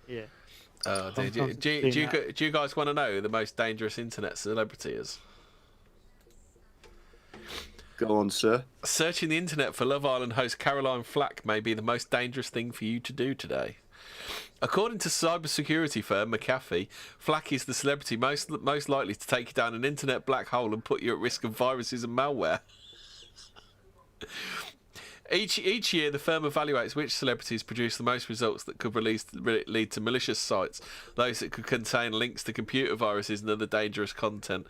Yeah. Do you guys want to know who the most dangerous internet celebrity is? Go on, sir. Searching the internet for Love Island host Caroline Flack may be the most dangerous thing for you to do today. According to cybersecurity firm McAfee, Flack is the celebrity most likely to take you down an internet black hole and put you at risk of viruses and malware. Each year, the firm evaluates which celebrities produce the most results that could lead to malicious sites, those that could contain links to computer viruses and other dangerous content.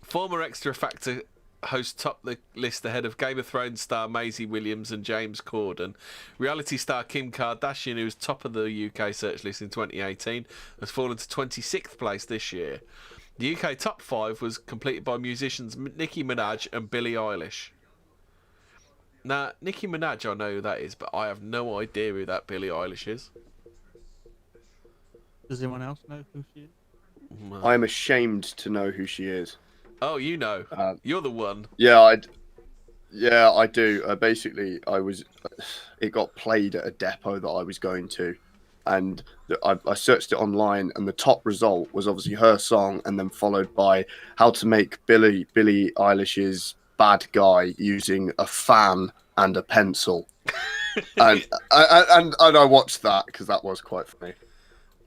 Former Extra Factor hosts top the list ahead of Game of Thrones star Maisie Williams and James Corden. Reality star Kim Kardashian, who was top of the UK search list in 2018, has fallen to 26th place this year. The UK top 5 was completed by musicians Nicki Minaj and Billie Eilish. Now, Nicki Minaj, I know who that is, but I have no idea who that Billie Eilish is. Does anyone else know who she is? I'm ashamed to know who she is. Oh, you know. You're the one. Yeah, I do. Basically, it got played at a depot that I was going to, and I searched it online, and the top result was obviously her song, and then followed by how to make Billie Eilish's Bad Guy using a fan and a pencil. and I watched that because that was quite funny.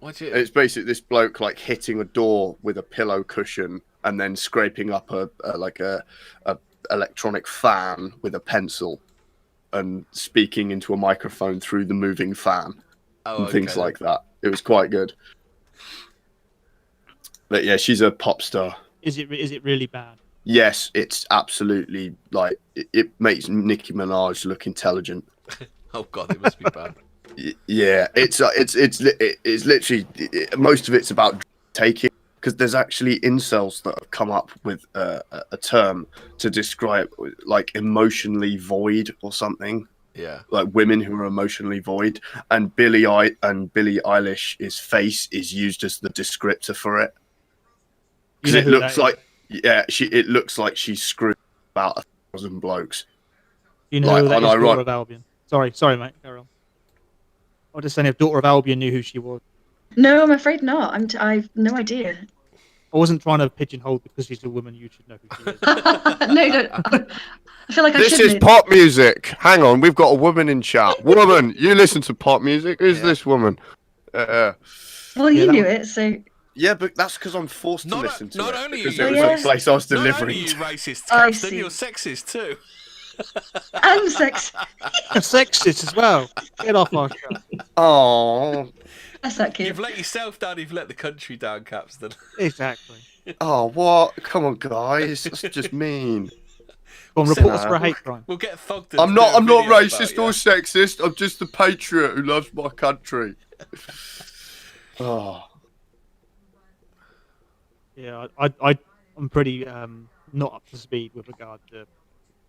It's basically this bloke like hitting a door with a pillow cushion and then scraping up a electronic fan with a pencil and speaking into a microphone through the moving fan and things like that. It was quite good. But yeah, she's a pop star. Is it really bad? Yes, it's absolutely like it makes Nicki Minaj look intelligent. Oh god, it must be bad. Yeah, it's literally most of it's about taking, because there's actually incels that have come up with a term to describe like emotionally void or something. Yeah, like women who are emotionally void, and Billie Eilish's face is used as the descriptor for it because it looks like it looks like she's screwed about 1,000 blokes. You know who that is, Daughter of Albion. Sorry, mate. Carry on. I was just saying if Daughter of Albion knew who she was. No, I'm afraid not. I've no idea. I wasn't trying to pigeonhole because she's a woman. You should know who she is. No. I feel like this is pop music. Hang on, we've got a woman in chat. Woman, you listen to pop music? Who's this woman? Well, you knew it, so. Yeah, but that's because I'm forced to listen to it. Only because it was the place I was delivering. Not only you racist, Captain, you're sexist too. And sexist. Sexist as well. Get off our show. Oh. That's that kid. You've let yourself down, you've let the country down, Capstan. Exactly. Oh, what? Come on, guys. That's just mean. Come on, report us for a hate crime. We'll get thugged. I'm not racist or sexist. I'm just a patriot who loves my country. Oh. Yeah, I'm pretty not up to speed with regard to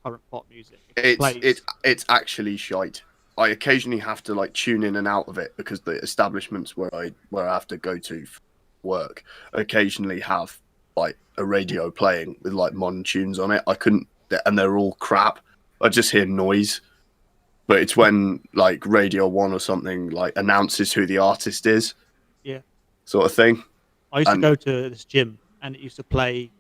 current pop music. It's actually shite. I occasionally have to like tune in and out of it because the establishments where I have to go to for work occasionally have like a radio playing with like modern tunes on it. And they're all crap. I just hear noise. But it's when like Radio 1 or something like announces who the artist is. Yeah. Sort of thing. I used to go to this gym and it used to play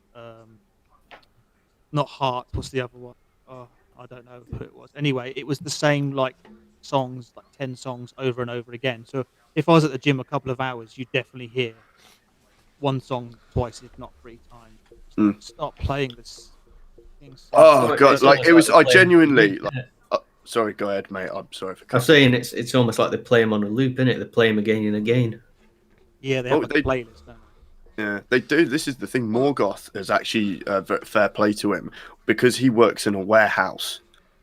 not Heart, what's the other one? Oh, I don't know who it was. Anyway, it was the same like songs, like 10 songs over and over again. So if I was at the gym a couple of hours, you'd definitely hear one song twice, if not 3 times. Stop playing this. Oh god, like it was. I genuinely. Sorry, go ahead, mate. I'm sorry for. I'm saying it's almost like they play them on a loop, innit? They play them again and again. Yeah, they have a playlist, don't they? Yeah, they do. This is the thing. Morgoth is actually fair play to him because he works in a warehouse,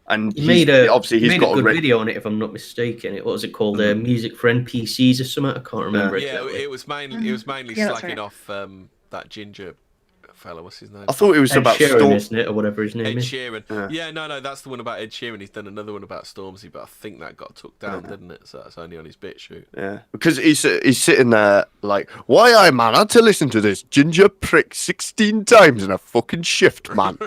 and he's got a good video on it. If I'm not mistaken, what was it called? Music for NPCs or something? I can't remember. Yeah, it was mainly slacking off that ginger fella. What's his name? I thought it was Ed about Sheeran, Storm. isn't it, or whatever his Ed name is? Sheeran. Yeah, no, that's the one about Ed Sheeran. He's done another one about Stormzy, but I think that got took down, didn't it? So that's only on his bit shoot. Yeah, because he's sitting there like, why I man had to listen to this ginger prick 16 times in a fucking shift, man.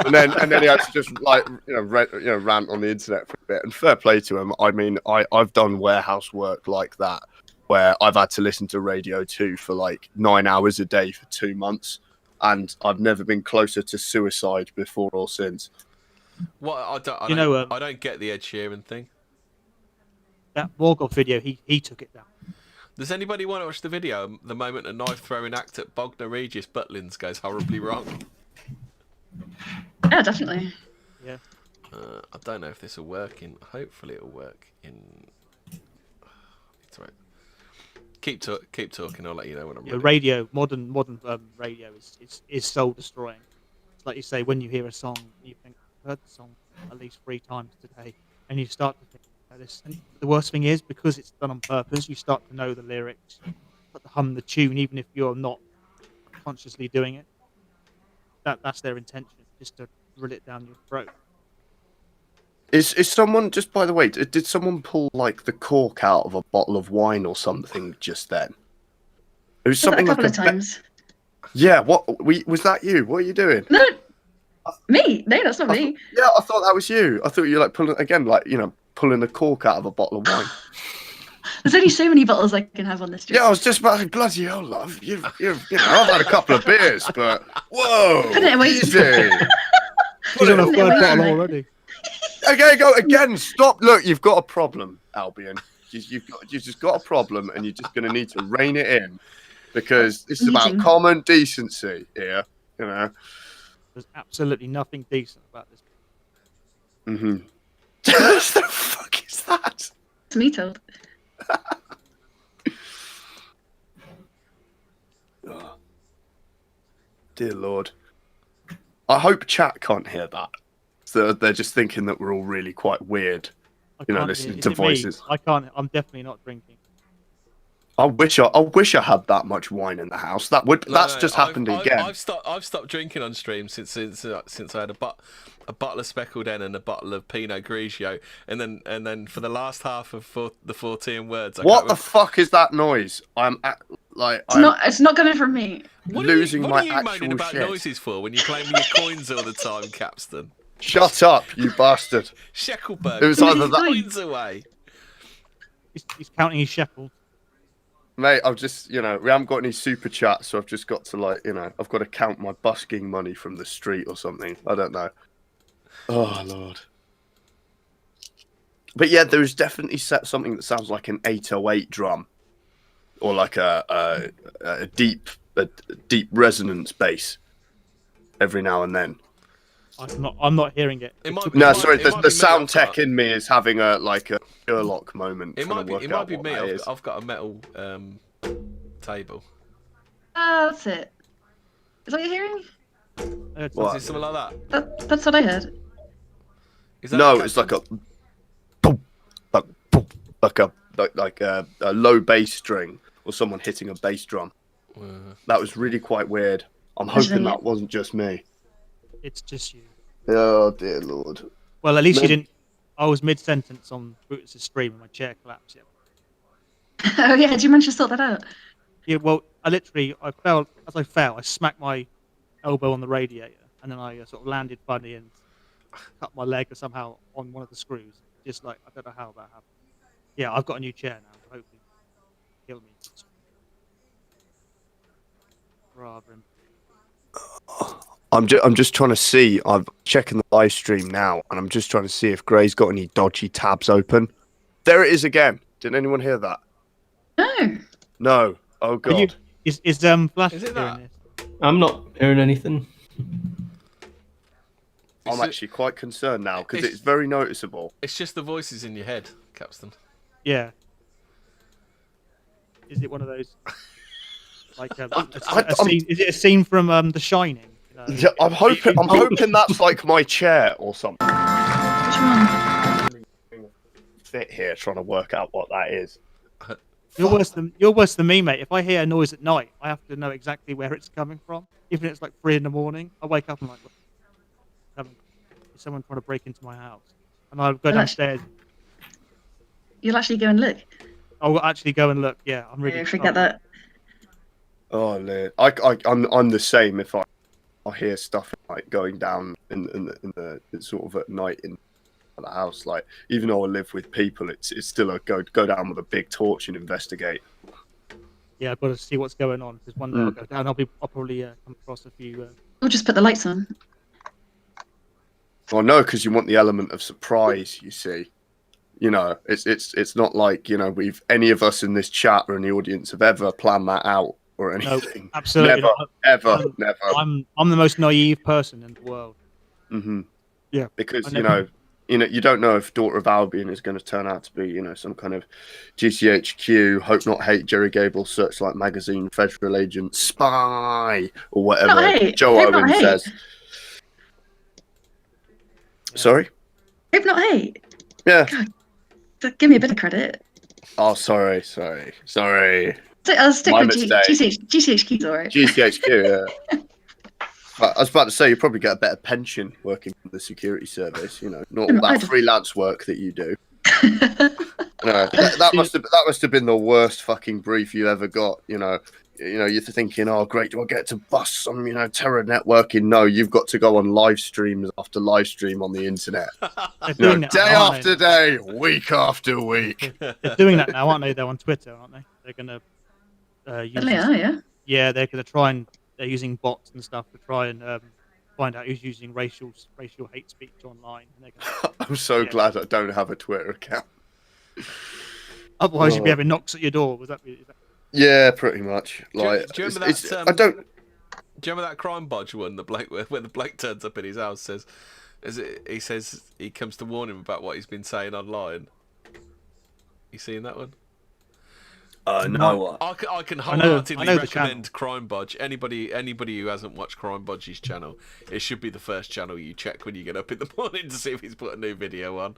and then he had to just like rant on the internet for a bit. And fair play to him. I mean, I've done warehouse work like that, where I've had to listen to Radio 2 for like 9 hours a day for 2 months, and I've never been closer to suicide before or since. What I don't get the Ed Sheeran thing. That Morgoth video, he took it down. Does anybody want to watch the video? The moment a knife throwing act at Bognor Regis Butlins goes horribly wrong. Yeah, definitely. Yeah. I don't know if this will work in. Hopefully, it'll work in. It's right. Keep talking. I'll let you know when I'm ready. Radio, modern radio is soul destroying. It's like you say, when you hear a song, you think, I've heard the song at least 3 times today, and you start to think about this. And the worst thing is, because it's done on purpose, you start to know the lyrics, start to hum the tune, even if you're not consciously doing it. That's their intention, just to drill it down your throat. Is someone, just by the way, did someone pull like the cork out of a bottle of wine or something just then? It was something a couple like of times. Yeah, was that you? What are you doing? No, me? No, that's not me. Yeah, I thought that was you. I thought you were like pulling the cork out of a bottle of wine. There's only so many bottles I can have on this trip. Yeah, I was just about to bloody hell, love. I've had a couple of beers, but whoa, Put it away. easy. He's on a Put it third away, bottle mate. already. Okay, go again. Stop. Look, you've got a problem, Albion. You've just got a problem, and you're just going to need to rein it in, because this is about common decency here. You know. There's absolutely nothing decent about this. Mm-hmm. What the fuck is that? It's me told. Oh, dear Lord. I hope chat can't hear that. So they're just thinking that we're all really quite weird. Listening to voices. I can't. I'm definitely not drinking. I wish I had that much wine in the house. That's just happened again. I've stopped drinking on stream since I had a bottle of speckled hen and a bottle of Pinot Grigio, and then for the last half of the 14 words. What the fuck is that noise? It's not coming from me. What losing are you my moaning actual about shit. noises for when you're playing with your coins all the time, Capstan? Shut up, you bastard! Shekelberg. It was either that. Coins away. He's counting his shekels. Mate, I've just, we haven't got any super chats, so I've just got to I've got to count my busking money from the street or something. I don't know. Oh, Lord. But yeah, there's definitely something that sounds like an 808 drum, or like a deep resonance bass every now and then. I'm not hearing it. The sound tech in me is having a Sherlock moment. It might be me. I've got a metal table. That's it. Is that what you're hearing? Is it something like that? That's what I heard. It's like a boom, like a low bass string or someone hitting a bass drum. That was really quite weird. I'm hoping that wasn't just me. It's just you. Oh dear Lord. Well, at least you didn't. I was mid-sentence on Brutus' stream and my chair collapsed. Yeah. Oh yeah, did you manage to sort that out? Yeah. Well, I fell. As I fell, I smacked my elbow on the radiator, and then I sort of landed funny and cut my leg somehow on one of the screws. Just like I don't know how that happened. Yeah, I've got a new chair now. So hopefully, kill me. Rather. I'm just trying to see. I'm checking the live stream now, and I'm just trying to see if Gray's got any dodgy tabs open. There it is again. Did anyone hear that? No. No. Oh God. Is Flashheart Is it hearing this? I'm not hearing anything. I'm actually quite concerned now because it's very noticeable. It's just the voices in your head, Capstan. Yeah. Is it one of those? Like is it a scene from The Shining? Yeah, I'm hoping that's like my chair or something. Which one? Fit here trying to work out what that is. You're worse than me, mate. If I hear a noise at night, I have to know exactly where it's coming from. Even if it's like 3 in the morning, I wake up and like, is someone trying to break into my house? And I'll go downstairs. You'll actually go and look. I'll actually go and look. Yeah, I'm really. Yeah, forget that. Oh, Lord. I'm the same. If I hear stuff like going down in the sort of at night in the house, like even though I live with people, it's still a go down with a big torch and investigate. Yeah, I've got to see what's going on because one day I'll go down. I'll probably come across a few. Or just put the lights on. Well, no, because you want the element of surprise. You see, you know, it's not like, you know, any of us in this chat or in the audience have ever planned that out or anything. No, absolutely never, not. ever, never. I'm the most naive person in the world. Mm-hmm. Yeah, because you don't know if Daughter of Albion is going to turn out to be, you know, some kind of GCHQ, Hope Not Hate, Jerry Gable, Searchlight Magazine, Federal Agent, spy, or whatever Joe Owen says. Yeah. Sorry? Hope Not Hate. Yeah. God, give me a bit of credit. Oh, sorry. So I'll stick My with mistake. GCHQ's alright. GCHQ, yeah. But I was about to say, you probably get a better pension working for the security service, you know, not all that freelance work that you do. No, that must have been the worst fucking brief you ever got, you know. You're thinking, oh great, do I get to bust some, you know, terror networking? No, you've got to go on live streams after live stream on the internet. You know, day after day, week after week. They're doing that now, aren't they? They're on Twitter, aren't they? They're gonna use they're gonna try and they're using bots and stuff to try and find out who's using racial hate speech online. And I'm so glad I don't have a Twitter account. Otherwise, you'd be having knocks at your door. Is that... Yeah, pretty much. Like, do you remember that? I don't. Do you remember that crime bodge one? The bloke where the bloke turns up in his house, he says he comes to warn him about what he's been saying online. You seen that one? No. I can wholeheartedly know recommend Crime Bodge. Anybody who hasn't watched Crime Bodge's channel, it should be the first channel you check when you get up in the morning to see if he's put a new video on.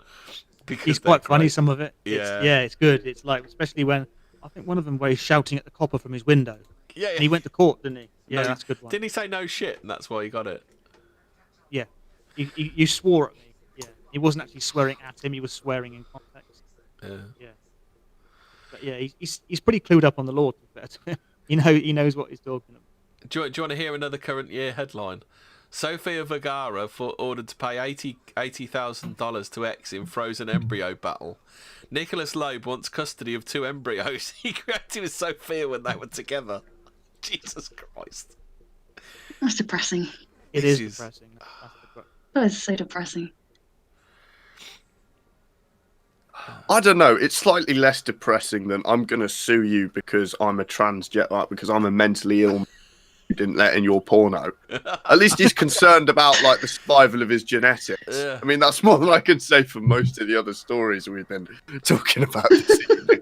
Because he's quite funny, some of it. Yeah. It's good. It's like, especially when, I think one of them where he's shouting at the copper from his window. Yeah. And he went to court, didn't he? Yeah, No, that's a good one. Didn't he say no shit and that's why he got it? Yeah. You swore at me. Yeah. He wasn't actually swearing at him, he was swearing in context. Yeah. But yeah, he's pretty clued up on the law, to be fair to him. He knows what he's talking about. Do you want to hear another current year headline? Sofia Vergara ordered to pay $80,000 to ex in frozen embryo battle. Nicholas Loeb wants custody of 2 embryos he created with Sofia when they were together. Jesus Christ. That's depressing. It is depressing. That is so depressing. I don't know. It's slightly less depressing than I'm going to sue you because I'm a because I'm a mentally ill you didn't let in your porno. At least he's concerned about like the survival of his genetics. Yeah. I mean, that's more than I can say for most of the other stories we've been talking about this evening.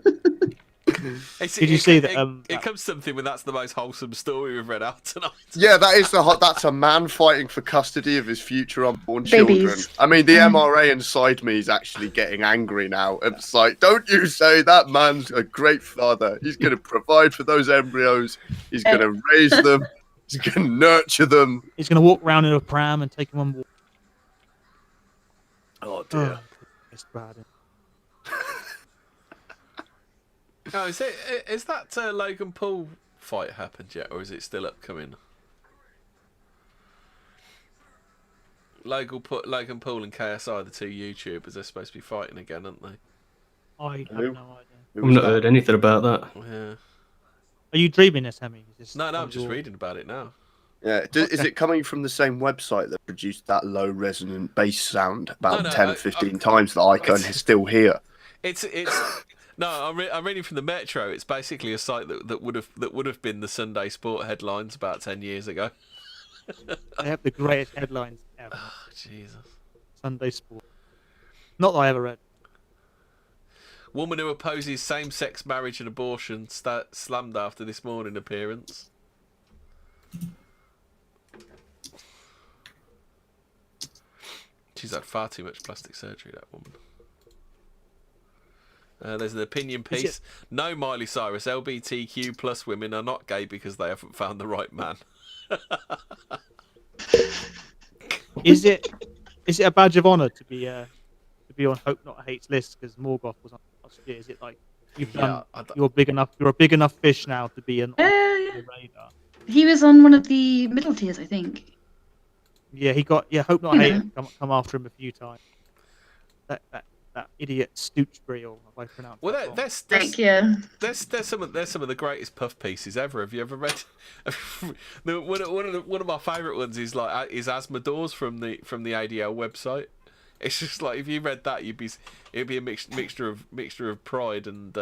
Did you see that? It comes something when that's the most wholesome story we've read out tonight. Yeah, that's a man fighting for custody of his future unborn Babies. children. I mean, the MRA inside me is actually getting angry now. It's like, don't you say that man's a great father. He's going to provide for those embryos. He's going to raise them. He's going to nurture them. He's going to walk around in a pram and take them on walk. Oh dear. It's bad. Oh, is that Logan Paul fight happened yet, or is it still upcoming? Logan Paul and KSI, the 2 YouTubers, they're supposed to be fighting again, aren't they? I have no idea. I've not heard anything about that. Yeah. Are you dreaming this, Hemi? No, I'm just reading about it now. Yeah, is it coming from the same website that produced that low resonant bass sound about 10 or 15 times that I can still hear? It's no, I'm reading from the Metro. It's basically a site that would have been the Sunday Sport headlines about 10 years ago. They have the greatest headlines ever. Oh, Jesus. Sunday Sport. Not that I ever read. Woman who opposes same-sex marriage and abortion slammed after this morning appearance. She's had far too much plastic surgery, that woman. There's an opinion Is piece. No, Miley Cyrus. LGBTQ plus women are not gay because they haven't found the right man. Is it a badge of honor to be on Hope Not Hate's list because Morgoth was on last year? Is it like you've done? You're big enough. You're a big enough fish now to be on the radar. He was on one of the middle tiers, I think. Yeah, he got. Yeah, Hope Not Hate come after him a few times. That idiot Stoochbury, or if I pronounce Well, that wrong. there's some of the greatest puff pieces ever. Have you ever read? one of my favourite ones is Asmodee's from the ADL website. It's just like if you read that, it'd be a mixture of pride and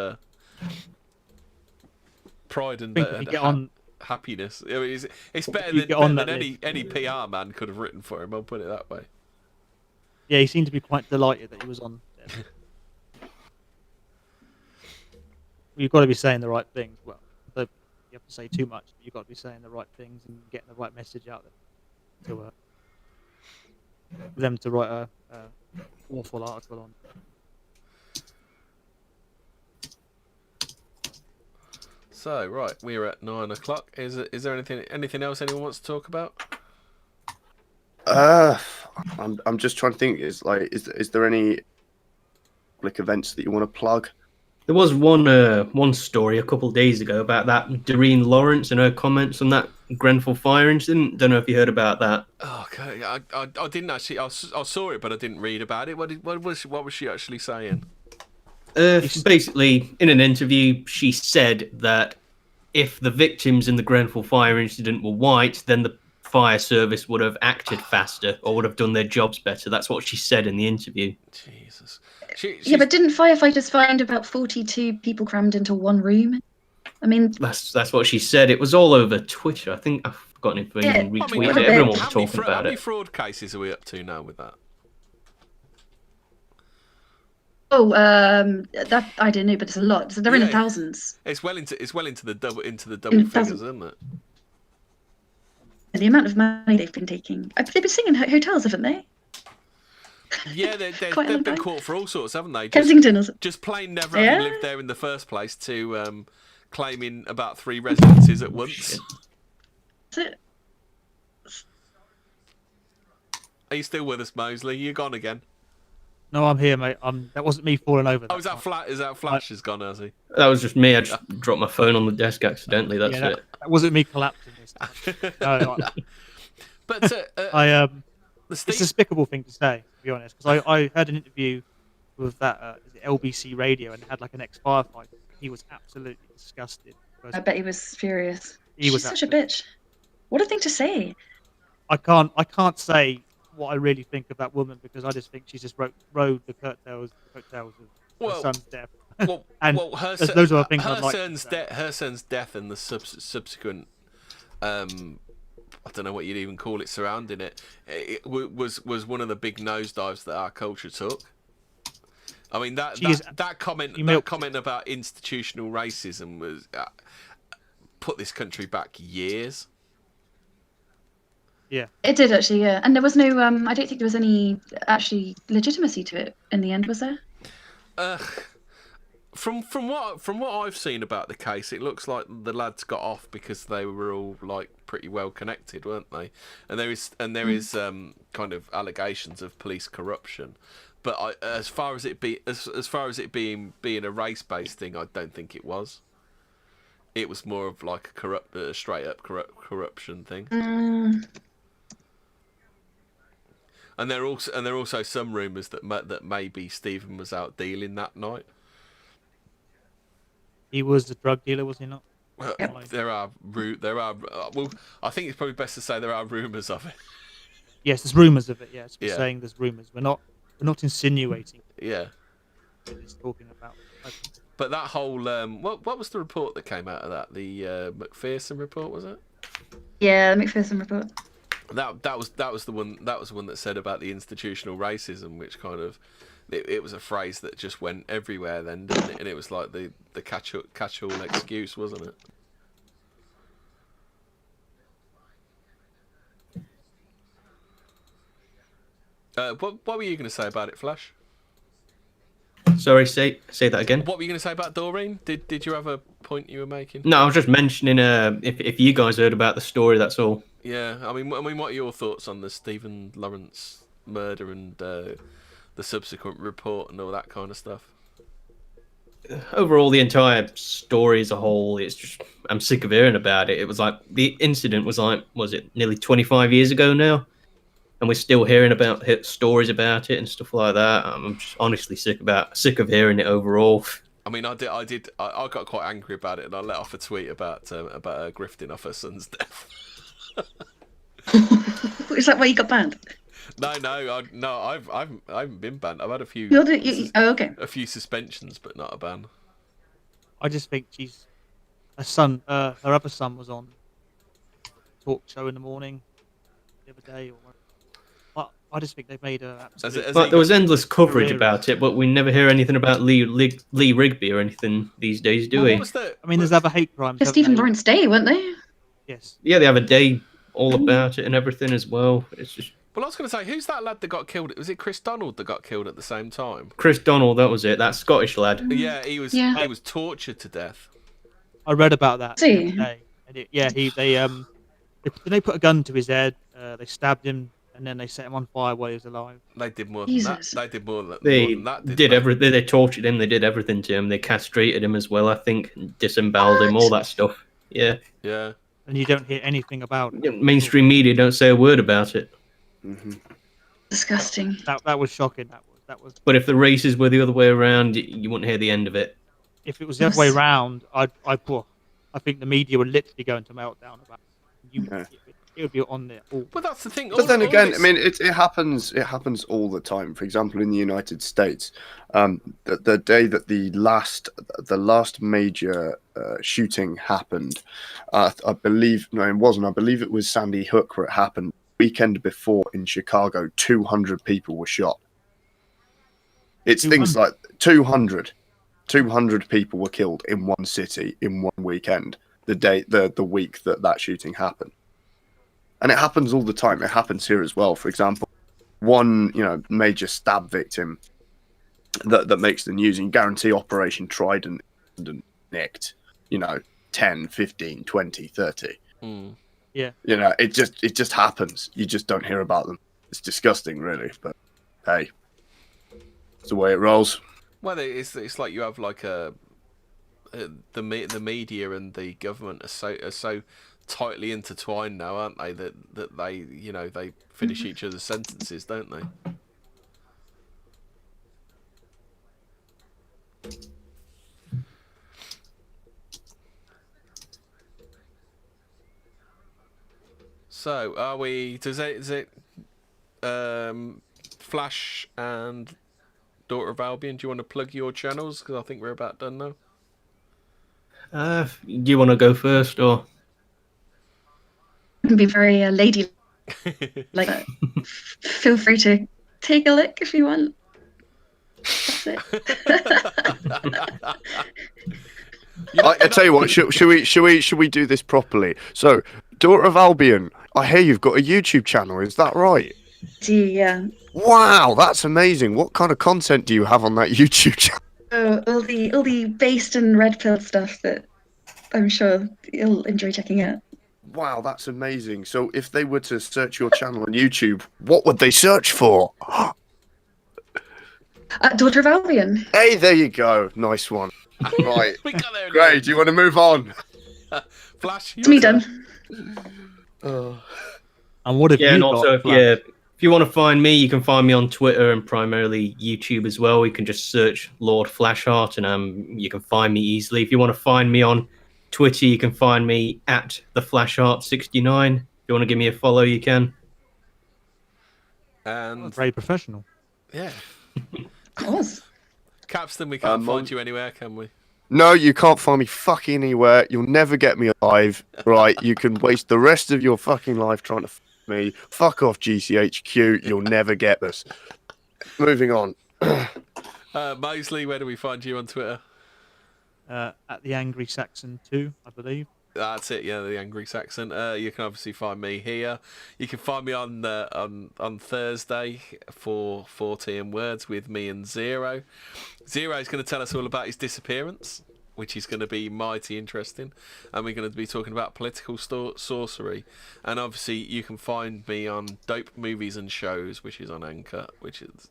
happiness. I mean, it's better than any PR man could have written for him. I'll put it that way. Yeah, he seemed to be quite delighted that he was on. You've got to be saying the right things. Well, you have to say too much. But you've got to be saying the right things and getting the right message out there to for them to write a awful article on. So right, we're at 9 o'clock. Is there anything else anyone wants to talk about? I'm just trying to think. Is there any public events that you want to plug? There was one story a couple of days ago about that Doreen Lawrence and her comments on that Grenfell fire incident. Don't know if you heard about that. Oh, okay. I didn't actually. I saw it, but I didn't read about it. What was she actually saying? Basically, in an interview, she said that if the victims in the Grenfell fire incident were white, then the fire service would have acted faster or would have done their jobs better. That's what she said in the interview. Jesus. Yeah, but didn't firefighters find about 42 people crammed into one room? I mean, that's what she said. It was all over Twitter. I think I've forgotten if we even retweeted it. Everyone was talking about it. How many fraud cases are we up to now with that? Oh, that I don't know, but it's a lot. So they're in the thousands. It's well into the double figures, isn't it? And the amount of money they've been taking. They've been singing hotels, haven't they? Yeah, they've been caught for all sorts, haven't they? Kensington, just plain never having lived there in the first place to claiming about 3 residences at once. That's it. Are you still with us, Mosley? You gone again? No, I'm here, mate. That wasn't me falling over. Oh, is that Flash has gone, has he? That was just me. I just dropped my phone on the desk accidentally. That's it. That wasn't me collapsing this time. No, but it's a despicable thing to say, to be honest. Because I heard an interview with that LBC Radio and had like an ex-firefighter. He was absolutely disgusted. I bet he was furious. She's such a bitch. What a thing to say. I can't say what I really think of that woman because I just think she just rode the coattails of her son's death. Her son's death and the subsequent I don't know what you'd even call it surrounding it. It was one of the big nosedives that our culture took. I mean that comment about institutional racism was put this country back years. Yeah, it did actually. Yeah, and there was no. I don't think there was any actually legitimacy to it in the end, was there? From what I've seen about the case, it looks like the lads got off because they were all like pretty well connected, weren't they? And there is kind of allegations of police corruption, but as far as it being a race based thing, I don't think it was. It was more of like a straight up corruption thing. And there are also some rumours that maybe Stephen was out dealing that night. He was a drug dealer, was he not? There are. Well, I think it's probably best to say there are rumours of it. Yes, there's rumours of it. Yes, we're saying there's rumours. We're not insinuating. Yeah. We're just talking about. But that whole what was the report that came out of that? The McPherson report, was it? Yeah, the McPherson report. That was the one that said about the institutional racism, which kind of it was a phrase that just went everywhere then, didn't it? And it was like the catch-all excuse, wasn't it? What were you going to say about it, Flash? Sorry, say that again. What were you going to say about Doreen? Did you have a point you were making? No, I was just mentioning if you guys heard about the story, that's all. Yeah, I mean, what are your thoughts on the Stephen Lawrence murder and the subsequent report and all that kind of stuff? Overall, the entire story as a whole, it's just I'm sick of hearing about it. It was like the incident was it nearly 25 years ago now, and we're still hearing about stories about it and stuff like that. I'm just honestly sick of hearing it overall. I mean, I got quite angry about it, and I let off a tweet about her grifting off her son's death. Is that why you got banned? No, I haven't been banned. I've had a few. Okay. A few suspensions, but not a ban. I just think she's her son. Her other son was on talk show in the morning the other day. I just think they've made her. But there was endless coverage about it, but we never hear anything about Lee Rigby or anything these days, do we? I mean, there's other hate crimes. There's Stephen Lawrence Day, weren't they? Yes. Yeah, they have a day all about it and everything as well. It's just. Well, I was going to say, who's that lad that got killed? Was it Chris Donald that got killed at the same time? Chris Donald, that was it. That Scottish lad. Yeah, he was tortured to death. I read about that. See. They put a gun to his head. They stabbed him, and then they set him on fire while he was alive. They did more than that. They did more than that. They did everything. They tortured him. They did everything to him. They castrated him as well, I think. Disemboweled him, all that stuff. Yeah. Yeah. And you don't hear anything about it. Mainstream media don't say a word about it. Mm-hmm. Disgusting. That was shocking. That was. But if the races were the other way around, you wouldn't hear the end of it. If it was the other way around, I think the media would literally go into meltdown about it. It would be on there. But that's the thing. But then again, I mean, it happens. It happens all the time. For example, in the United States, the day that the last major shooting happened, I believe it wasn't. I believe it was Sandy Hook where it happened. Weekend before in Chicago, 200 people were shot. It's 200. Things like 200 people were killed in one city in one weekend. The week that shooting happened. And it happens all the time. It happens here as well. For example, one major stab victim that makes the news, and guarantee Operation Trident nicked, 10, 15, 20, 30. Mm. Yeah. It just happens. You just don't hear about them. It's disgusting, really. But hey, it's the way it rolls. Well, it's like you have like the media and the government are so tightly intertwined now, aren't they? That they they finish each other's sentences, don't they? So are we? Is it Flash and Daughter of Albion? Do you want to plug your channels? Because I think we're about done now. Do you want to go first or? Be very lady like that. Feel free to take a look if you want. That's it. I tell you what, should we do this properly? So, Daughter of Albion, I hear you've got a YouTube channel. Is that right? Yeah. Wow, that's amazing. What kind of content do you have on that YouTube channel? Oh, all the based and red pill stuff that I'm sure you'll enjoy checking out. Wow, that's amazing. So if they were to search your channel on YouTube, what would they search for? Daughter of Albion. Hey, there you go. Nice one. Right. We got there. Great. Do you want to move on? Flash. It's me done. And what have you and got, also, Flash? if you want to find me, you can find me on Twitter and primarily YouTube as well. You can just search Lord Flashheart, and you can find me easily. If you want to find me on Twitter, you can find me at the Flashheart69. If you want to give me a follow, you can. And very professional. Yeah. Awesome. Capstan, we can't find you anywhere, can we? No, you can't find me fucking anywhere. You'll never get me alive, right? You can waste the rest of your fucking life trying to me. Fuck off, GCHQ. You'll never get this. Moving on. Mosley, where do we find you on Twitter? At the Angry Saxon 2, I believe. That's it, yeah, the Angry Saxon. You can obviously find me here. You can find me on Thursday for 14 Words with me and Zero. Zero is going to tell us all about his disappearance, which is going to be mighty interesting. And we're going to be talking about political sorcery. And obviously you can find me on Dope Movies and Shows, which is on Anchor, which is,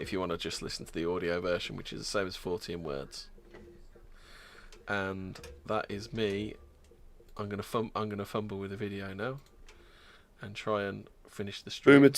if you want to just listen to the audio version, which is the same as 14 Words. And that is me. I'm gonna fumble with the video now and try and finish the stream. Boomer